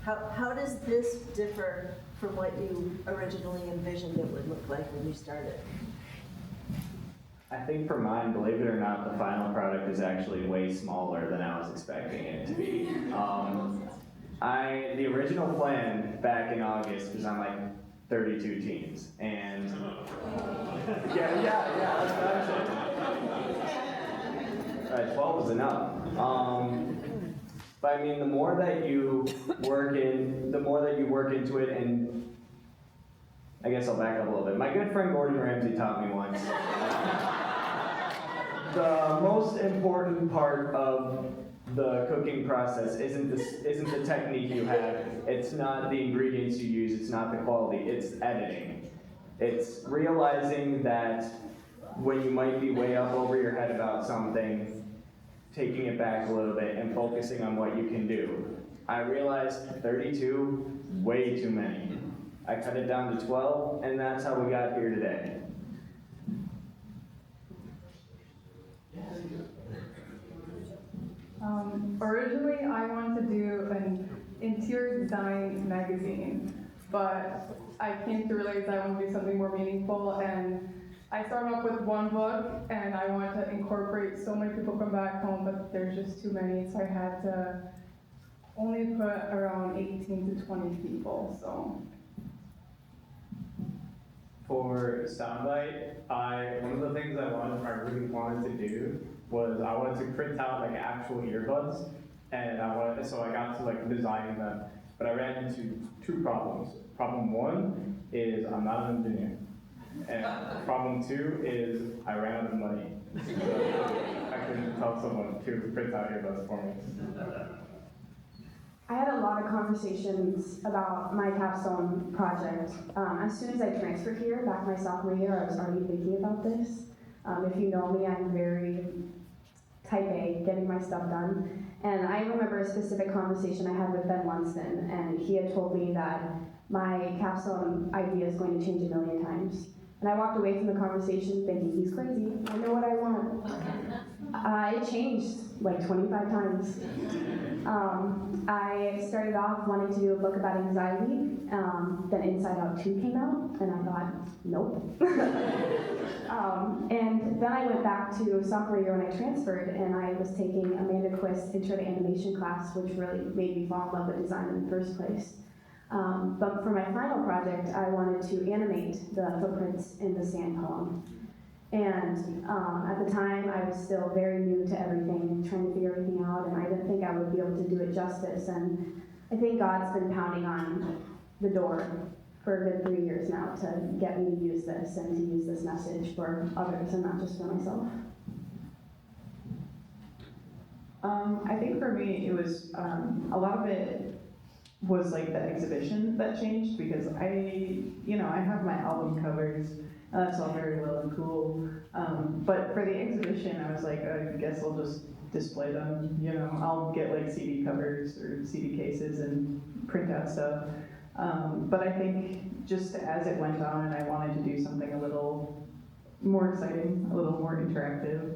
how does this differ from what you originally envisioned it would look like when you started? I think for mine, believe it or not, the final product is actually way smaller than I was expecting it to be. The original plan back in August was on like 32 teams, and yeah, that's what I'm saying. 12 was enough. But I mean, the more that you work into it, and I guess I'll back up a little bit. My good friend Gordon Ramsay taught me once. The most important part of the cooking process isn't the technique you have. It's not the ingredients you use. It's not the quality. It's editing. It's realizing that when you might be way up over your head about something, taking it back a little bit and focusing on what you can do. I realized 32, way too many. I cut it down to 12, and that's how we got here today. Originally, I wanted to do an interior design magazine, but I came to realize I want to do something more meaningful, and I started off with one book, and I wanted to incorporate so many people from back home, but there's just too many, so I had to only put around 18 to 20 people, so. For Soundbite, one of the things I really wanted to do was I wanted to print out like actual earbuds, and so I got to like designing them, but I ran into two problems. Problem one is I'm not an engineer, and problem two is I ran out of money. So I couldn't tell someone to print out earbuds for me. I had a lot of conversations about my capstone project. As soon as I transferred here, back my sophomore year, I was already thinking about this. If you know me, I'm very type A, getting my stuff done. And I remember a specific conversation I had with Ben Lunston, and he had told me that my capstone idea is going to change a million times. And I walked away from the conversation thinking, he's crazy, I know what I want. It changed like 25 times. I started off wanting to do a book about anxiety, then Inside Out 2 came out, and I thought, nope. And then I went back to sophomore year when I transferred, and I was taking Amanda Quist's Intro to Animation class, which really made me fall in love with design in the first place. But for my final project, I wanted to animate the footprints in the sand poem. And at the time, I was still very new to everything, trying to figure everything out, and I didn't think I would be able to do it justice. And I think God's been pounding on the door for a good 3 years now to get me to use this and to use this message for others and not just for myself. I think for me, it was, a lot of it was like the exhibition that changed, because I have my album covers, and that's all very well and cool. But for the exhibition, I was like, I guess I'll just display them, I'll get like CD covers or CD cases and print out stuff. But I think just as it went on, and I wanted to do something a little more exciting, a little more interactive.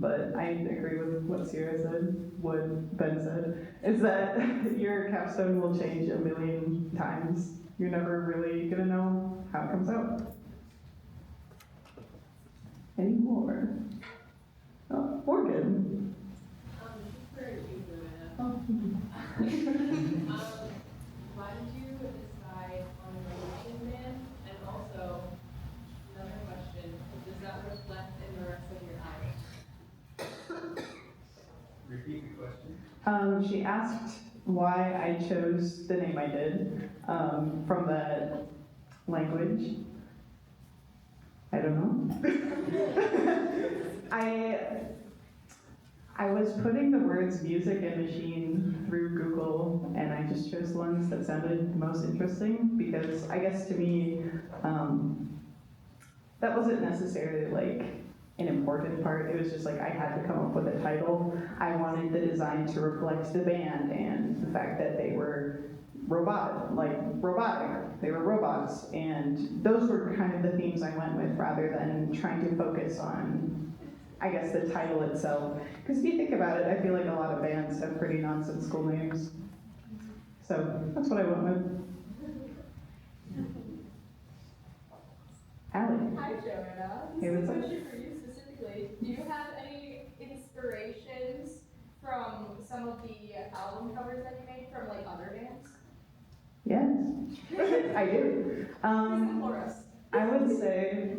But I agree with what Sierra said, what Ben said, is that your capstone will change a million times. You're never really gonna know how it comes out. Any more? Oh, Morgan. For you, Joanna. Oh. Why did you decide on a religion band? And also, another question, does that reflect in the rest of your art? Repeat the question. She asked why I chose the name I did from the language. I don't know. I was putting the words music and machine through Google, and I just chose the ones that sounded most interesting, because I guess to me, that wasn't necessarily like an important part. It was just like I had to come up with a title. I wanted the design to reflect the band and the fact that they were robotic. They were robots, and those were kind of the themes I went with rather than trying to focus on, I guess, the title itself. Because if you think about it, I feel like a lot of bands have pretty nonsensical names. So that's what I went with. Allie. Hi, Joanna. Hey, This is what's a up? question for you specifically. Do you have any inspirations from some of the album covers that you made from like other bands? Yes, I do. For us. I would say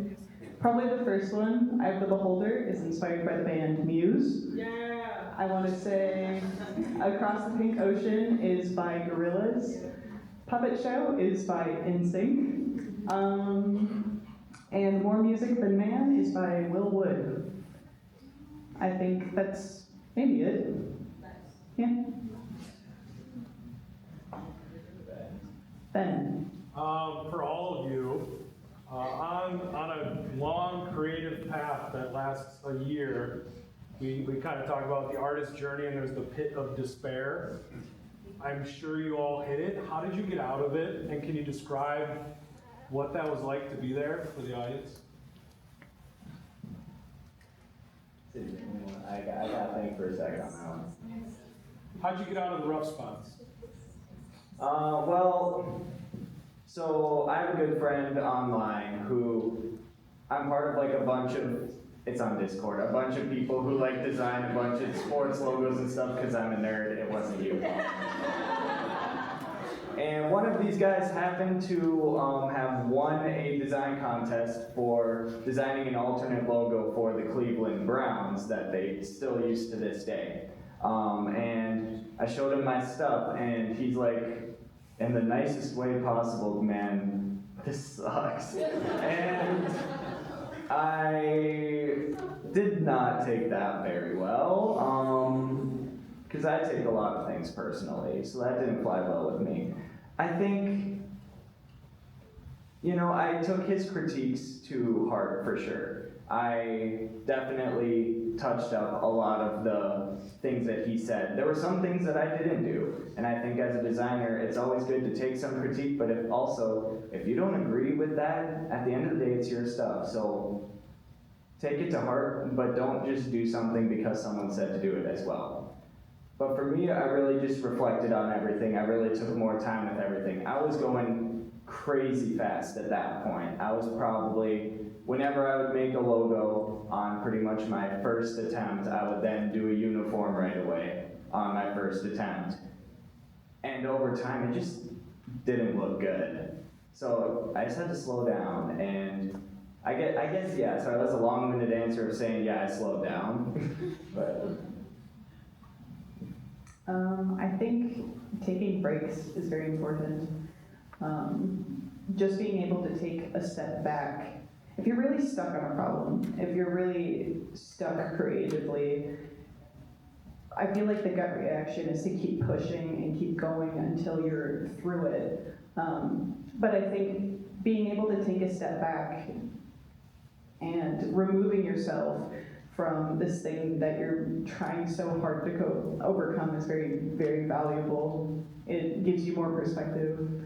probably the first one, Eye of the Beholder, is inspired by the band Muse. Yeah. I want to say Across the Pink Ocean is by Gorillaz. Puppet Show is by NSYNC. And More Music Than Man is by Will Wood. I think that's maybe it. Yeah. Ben. For all of you, on a long creative path that lasts a year, we kind of talk about the artist's journey, and there's the pit of despair. I'm sure you all hit it. How did you get out of it? And can you describe what that was like to be there for the audience? I got to think for a second on that one. How'd you get out of the rough spots? Well, so I have a good friend online who, I'm part of like a bunch of, it's on Discord, a bunch of people who like design a bunch of sports logos and stuff because I'm a nerd. It wasn't you. And one of these guys happened to have won a design contest for designing an alternate logo for the Cleveland Browns that they still use to this day. And I showed him my stuff, and he's like, in the nicest way possible, man, this sucks. And I did not take that very well, because I take a lot of things personally, so that didn't fly well with me. I think, I took his critiques to heart for sure. I definitely touched up a lot of the things that he said. There were some things that I didn't do, and I think as a designer, it's always good to take some critique, but if you don't agree with that, at the end of the day, it's your stuff. So take it to heart, but don't just do something because someone said to do it as well. But for me, I really just reflected on everything. I really took more time with everything. I was going crazy fast at that point. I was probably, whenever I would make a logo on pretty much my first attempt, I would then do a uniform right away on my first attempt. And over time, it just didn't look good. So I just had to slow down, and I guess, yeah, sorry, that's a long-winded answer of saying, yeah, I slowed down. But I think taking breaks is very important. Just being able to take a step back. If you're really stuck on a problem, if you're really stuck creatively, I feel like the gut reaction is to keep pushing and keep going until you're through it. But I think being able to take a step back and removing yourself from this thing that you're trying so hard to overcome is very, very valuable. It gives you more perspective.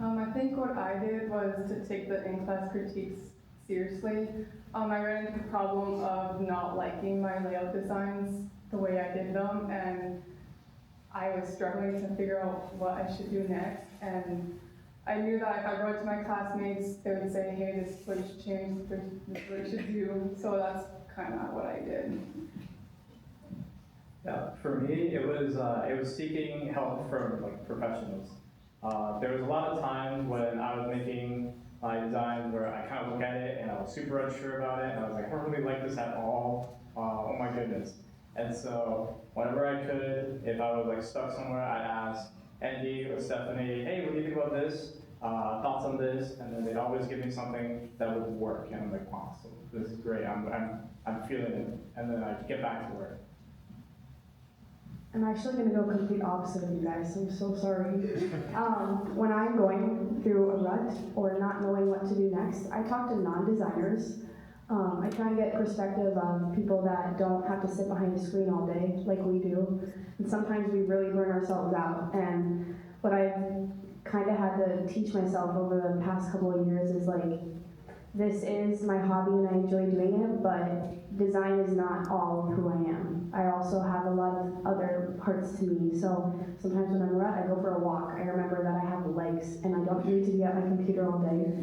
I think what I did was to take the in-class critiques seriously. I ran into the problem of not liking my layout designs the way I did them, and I was struggling to figure out what I should do next. And I knew that if I wrote to my classmates, they would say, hey, this is what you should change, this is what you should do. So that's kind of what I did. Yeah, for me, it was seeking help from professionals. There was a lot of times when I was making my designs where I kind of look at it and I was super unsure about it, and I was like, I don't really like this at all. Oh my goodness. And so whenever I could, if I was stuck somewhere, I'd ask Andy or Stephanie, hey, what do you think about this? Thoughts on this? And then they'd always give me something that would work. And I'm like, awesome, this is great. I'm feeling it. And then I'd get back to work. I'm actually going to go complete opposite of you guys. I'm so sorry. When I'm going through a rut or not knowing what to do next, I talk to non-designers. I try and get perspective of people that don't have to sit behind a screen all day like we do. And sometimes we really burn ourselves out. And what I've kind of had to teach myself over the past couple of years is like, this is my hobby and I enjoy doing it, but design is not all of who I am. I also have a lot of other parts to me. So sometimes when I'm a rut, I go for a walk. I remember that I have legs and I don't need to be at my computer all day.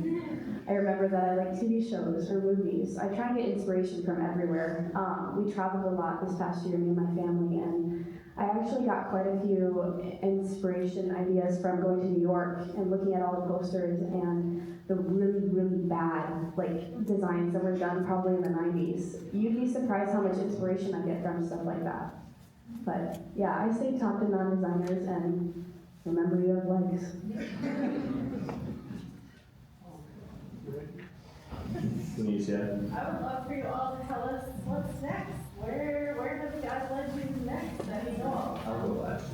I remember that I like TV shows or movies. I try and get inspiration from everywhere. We traveled a lot this past year, me and my family, and I actually got quite a few inspiration ideas from going to New York and looking at all the posters and the really, really bad designs that were done probably in the 90s. You'd be surprised how much inspiration I get from stuff like that. But yeah, I say talk to non-designers and remember you have legs. Tunisia. I would love for you all to tell us what's next. Where have God led you next? Let me know. I'll go last.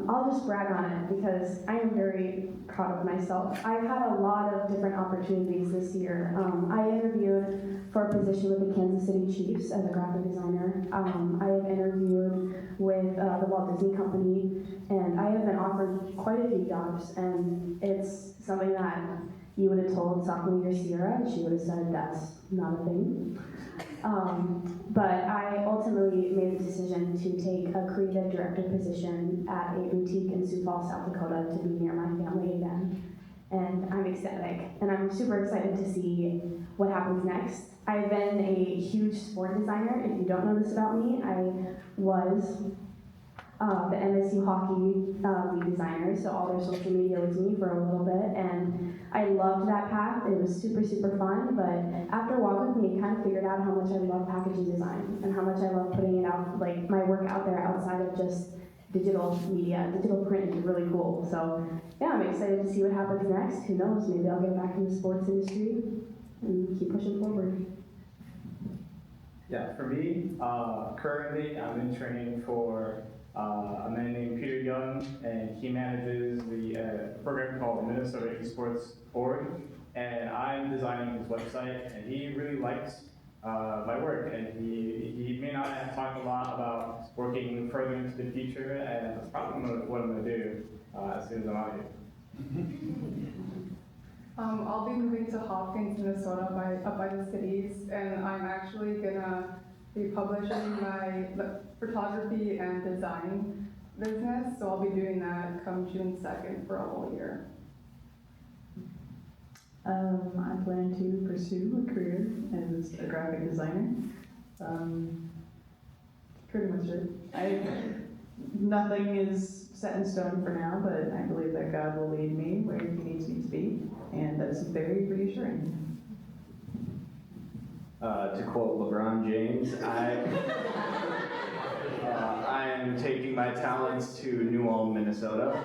I'll just brag on it because I am very proud of myself. I've had a lot of different opportunities this year. I interviewed for a position with the Kansas City Chiefs as a graphic designer. I have interviewed with the Walt Disney Company, and I have been offered quite a few jobs, and it's something that you would have told sophomore year Sierra, and she would have said that's not a thing. But I ultimately made the decision to take a creative director position at a boutique in Sioux Falls, South Dakota, to be near my family again. And I'm ecstatic, and I'm super excited to see what happens next. I've been a huge sport designer. If you don't know this about me, I was the MSU hockey lead designer, so all their social media was me for a little bit, and I loved that path. It was super, super fun, but after Walk With Me, I kind of figured out how much I love packaging design and how much I love putting it out, like my work out there outside of just digital media. Digital print is really cool, so yeah, I'm excited to see what happens next. Who knows, maybe I'll get back in the sports industry and keep pushing forward. Yeah, for me, currently I'm in training for a man named Peter Young, and he manages the program called Minnesota Esports Org, and I'm designing his website, and he really likes my work, and he may not have talked a lot about working further into the future, and that's probably what I'm going to do as soon as I'm out here. I'll be moving to Hopkins, Minnesota, up by the cities, and I'm actually gonna be publishing my photography and design business, so I'll be doing that come June 2nd for a whole year. I plan to pursue a career as a graphic designer. Pretty much it. Nothing is set in stone for now, but I believe that God will lead me where He needs me to be, and that's very reassuring. To quote LeBron James, I am taking my talents to New Ulm, Minnesota.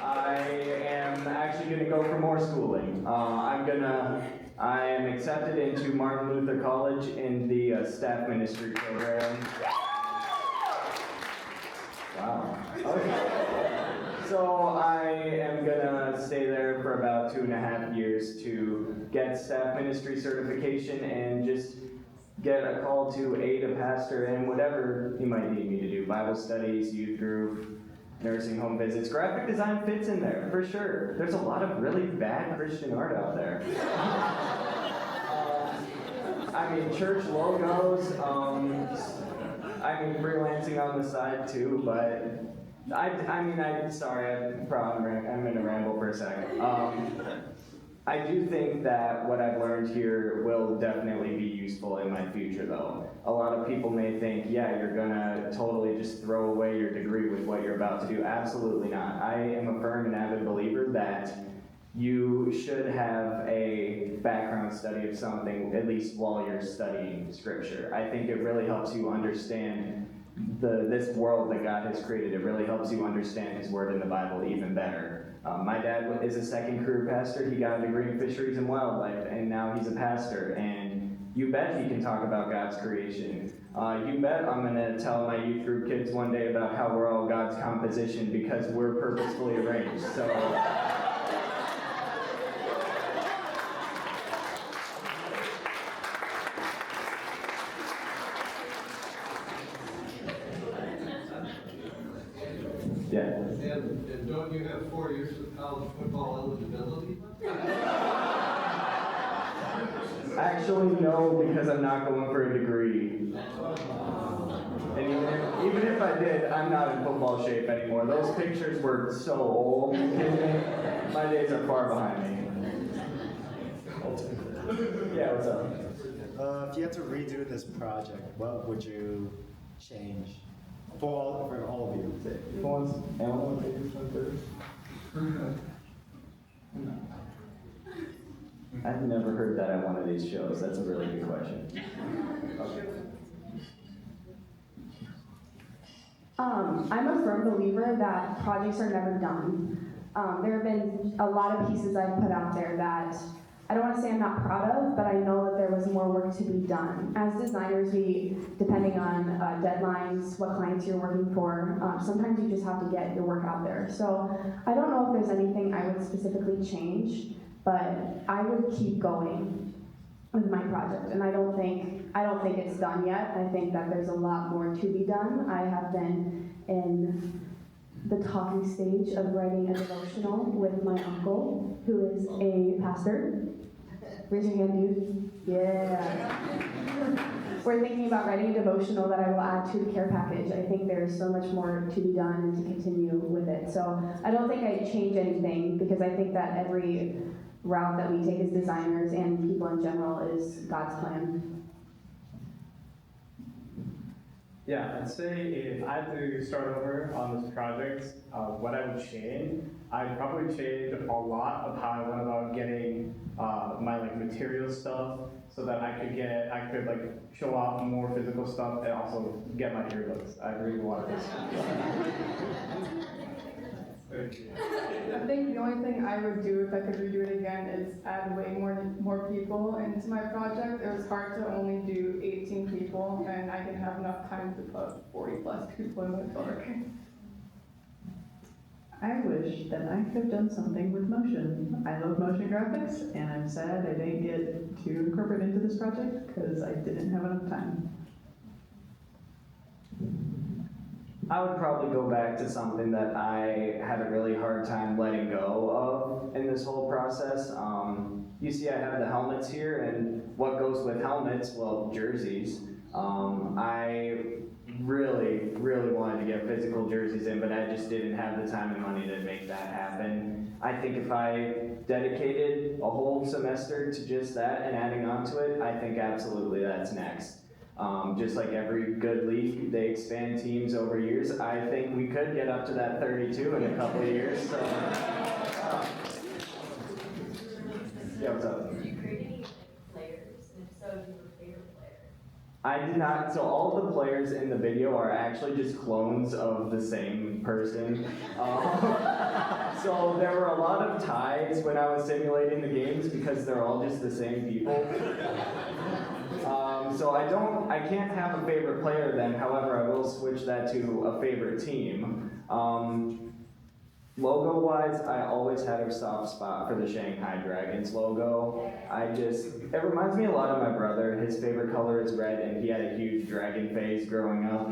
I am actually going to go for more schooling. I am accepted into Martin Luther College in the staff ministry program. Wow. Okay. So I am gonna stay there for about 2.5 years to get staff ministry certification and just get a call to aid a pastor in whatever he might need me to do. Bible studies, youth group, nursing home visits. Graphic design fits in there, for sure. There's a lot of really bad Christian art out there. Church logos, freelancing on the side too, but sorry, I'm gonna ramble for a second. I do think that what I've learned here will definitely be useful in my future though. A lot of people may think, yeah, you're gonna totally just throw away your degree with what you're about to do. Absolutely not. I am a firm and avid believer that you should have a background study of something, at least while you're studying scripture. I think it really helps you understand this world that God has created. It really helps you understand His Word in the Bible even better. My dad is a second career pastor. He got a degree in fisheries and wildlife, and now he's a pastor. And You bet he can talk about God's creation. You bet I'm gonna tell my youth group kids one day about how we're all God's composition because we're purposefully arranged. So. Yeah. And don't you have 4 years of college football eligibility? Actually, no, because I'm not going for a degree. And even if I did, I'm not in football shape anymore. Those pictures were so old. My days are far behind me. Yeah, what's up? If you had to redo this project, what would you change for all of you? Who wants Alan to do something first? I've never heard that at one of these shows. That's a really good question. Okay. I'm a firm believer that projects are never done. There have been a lot of pieces I've put out there that I don't want to say I'm not proud of, but I know that there was more work to be done. As designers, depending on deadlines, what clients you're working for, sometimes you just have to get your work out there. So I don't know if there's anything I would specifically change, but I would keep going with my project. And I don't think it's done yet. I think that there's a lot more to be done. I have been in the talking stage of writing a devotional with my uncle, who is a pastor. Raise your hand, dude. Yeah. We're thinking about writing a devotional that I will add to the care package. I think there's so much more to be done and to continue with it. So I don't think I'd change anything because I think that every route that we take as designers and people in general is God's plan. Yeah, I'd say if I had to start over on this project, what I would change, I'd probably change a lot of how I went about getting my material stuff so that I could show off more physical stuff and also get my earbuds. I really wanted this. I think the only thing I would do if I could redo it again is add way more people into my project. It was hard to only do 18 people, and I didn't have enough time to put 40 plus people in the dark. I wish that I could have done something with motion. I love motion graphics, and I'm sad I didn't get to incorporate into this project because I didn't have enough time. I would probably go back to something that I had a really hard time letting go of in this whole process. You see I have the helmets here, and what goes with helmets? Well, jerseys. I really wanted to get physical jerseys in, but I just didn't have the time and money to make that happen. I think if I dedicated a whole semester to just that and adding on to it, I think absolutely that's next. Just like every good league, they expand teams over years. I think we could get up to that 32 in a couple of years. So, yeah, what's up? Did you create any players? And if so, do you have a favorite player? I did not. So all of the players in the video are actually just clones of the same person. So there were a lot of ties when I was simulating the games because they're all just the same people. So I can't have a favorite player then, however, I will switch that to a favorite team. Logo-wise, I always had a soft spot for the Shanghai Dragons logo. It reminds me a lot of my brother. His favorite color is red, and he had a huge dragon phase growing up.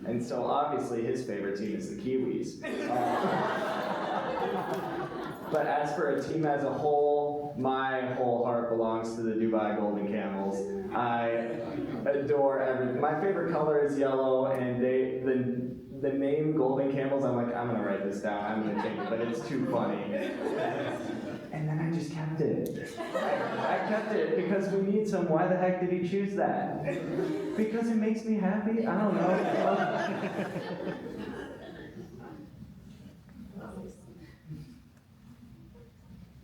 And so obviously his favorite team is the Kiwis. But as for a team as a whole, my whole heart belongs to the Dubai Golden Camels. I adore everything. My favorite color is yellow, and the name Golden Camels, I'm like, I'm gonna write this down, I'm gonna change it, but it's too funny. And then I just kept it. I kept it because we need some. Why the heck did he choose that? Because it makes me happy? I don't know.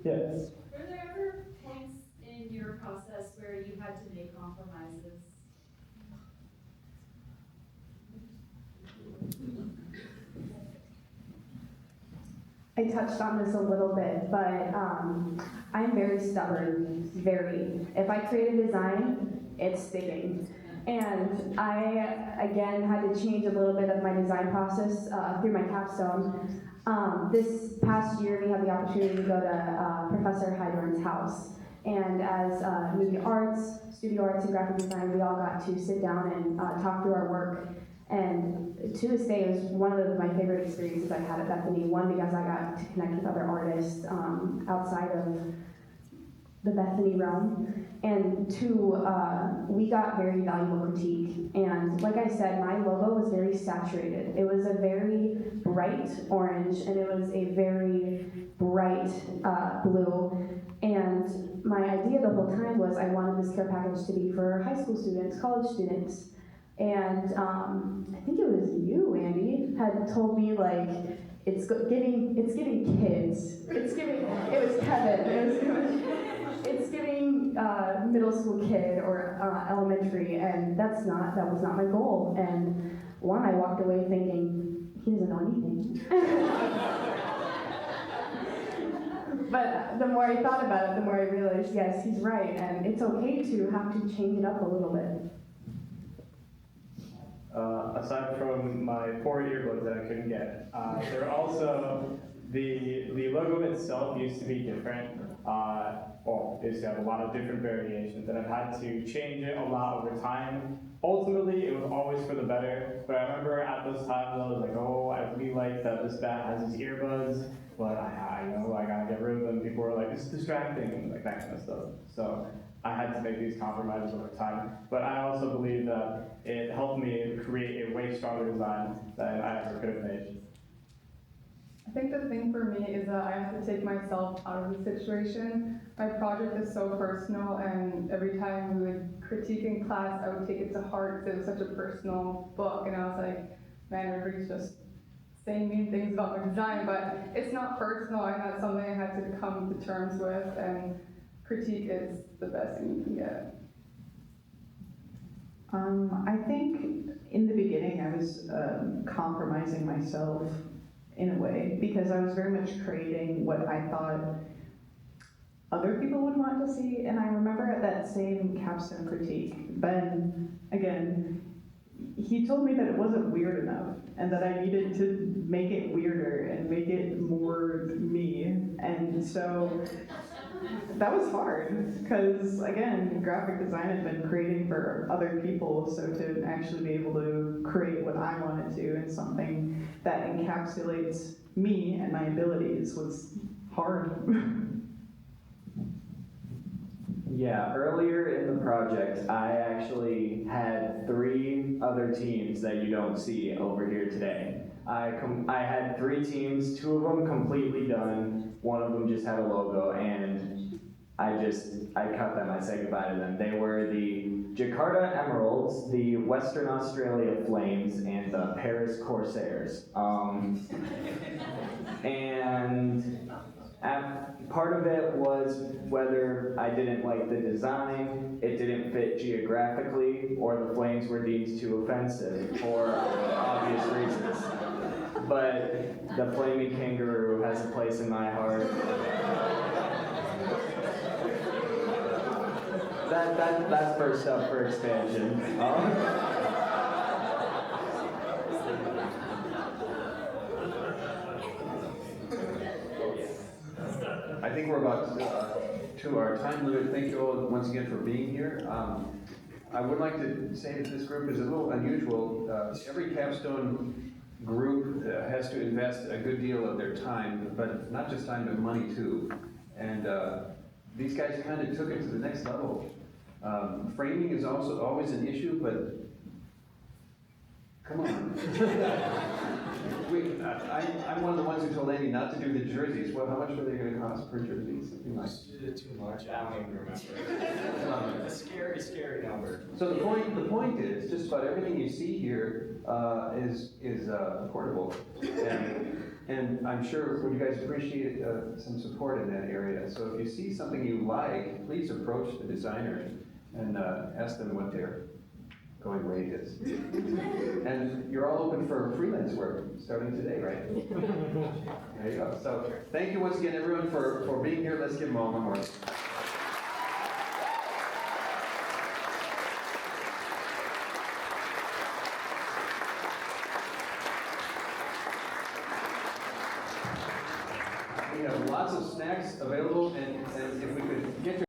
Yes. Were there ever points in your process where you had to make compromises? I touched on this a little bit, but I'm very stubborn, very. If I create a design it's sticking. And I, again, had to change a little bit of my design process through my capstone. This past year, we had the opportunity to go to Professor Heidorn's house. And as media arts, studio arts, and graphic design, we all got to sit down and talk through our work. And to this day, it was one of my favorite experiences I had at Bethany. One, because I got to connect with other artists outside of the Bethany realm. And two, we got very valuable critique. And like I said, my logo was very saturated. It was a very bright orange, and it was a very bright blue. And my idea the whole time was I wanted this care package to be for high school students, college students. And I think it was you, Andy, had told me like, it's giving kids. It was Kevin. It's giving middle school kid or elementary, and that was not my goal. And one, I walked away thinking, he doesn't know anything. But the more I thought about it, the more I realized, yes, he's right, and it's okay to have to change it up a little bit. Aside from my 4 earbuds that I couldn't get, there are also the logo itself used to be different. Well, it used to have a lot of different variations, and I've had to change it a lot over time. Ultimately, it was always for the better, but I remember at those times I was like, oh, I really like that this band has these earbuds, but I know I gotta get rid of them. People were like, it's distracting, like that kind of stuff. So I had to make these compromises over time, but I also believe that it helped me create a way stronger design than I ever could have made. I think the thing for me is that I have to take myself out of the situation. My project is so personal, and every time we would critique in class, I would take it to heart because it was such a personal book, and I was like, man, everybody's just saying mean things about my design, but it's not personal, and that's something I had to come to terms with, and critique is the best thing you can get. I think in the beginning I was compromising myself in a way, because I was very much creating what I thought other people would want to see. And I remember at that same capstone critique, Ben, again, he told me that it wasn't weird enough and that I needed to make it weirder and make it more me. And so that was hard, because again, graphic design had been creating for other people, so to actually be able to create what I wanted to in something that encapsulates me and my abilities was hard. Yeah, earlier in the project, I actually had 3 other teams that you don't see over here today. I had 3 teams, 2 of them completely done, 1 of them just had a logo, and I cut them, I said goodbye to them. They were the Jakarta Emeralds, the Western Australia Flames, and the Paris Corsairs. And part of it was whether I didn't like the design, it didn't fit geographically, or the flames were deemed too offensive for obvious reasons. But the flaming kangaroo has a place in my heart. That's first up for expansion. I think we're about to our time limit. Thank you all once again for being here. I would like to say that this group is a little unusual. Every capstone group has to invest a good deal of their time, but not just time, but money too. And these guys kind of took it to the next level. Framing is also always an issue, but come on. I'm one of the ones who told Andy not to do the jerseys. Well, how much were they going to cost per jersey? Something like Too much. I don't even remember. It's a scary, scary number. So the point is, just about everything you see here is affordable, and I'm sure would you guys appreciate some support in that area. So if you see something you like, please approach the designer and ask them what their going rate is. And you're all open for freelance work starting today, right? There you go. So thank you once again, everyone, for being here. Let's give them all one more. lots of snacks available, and if we could get your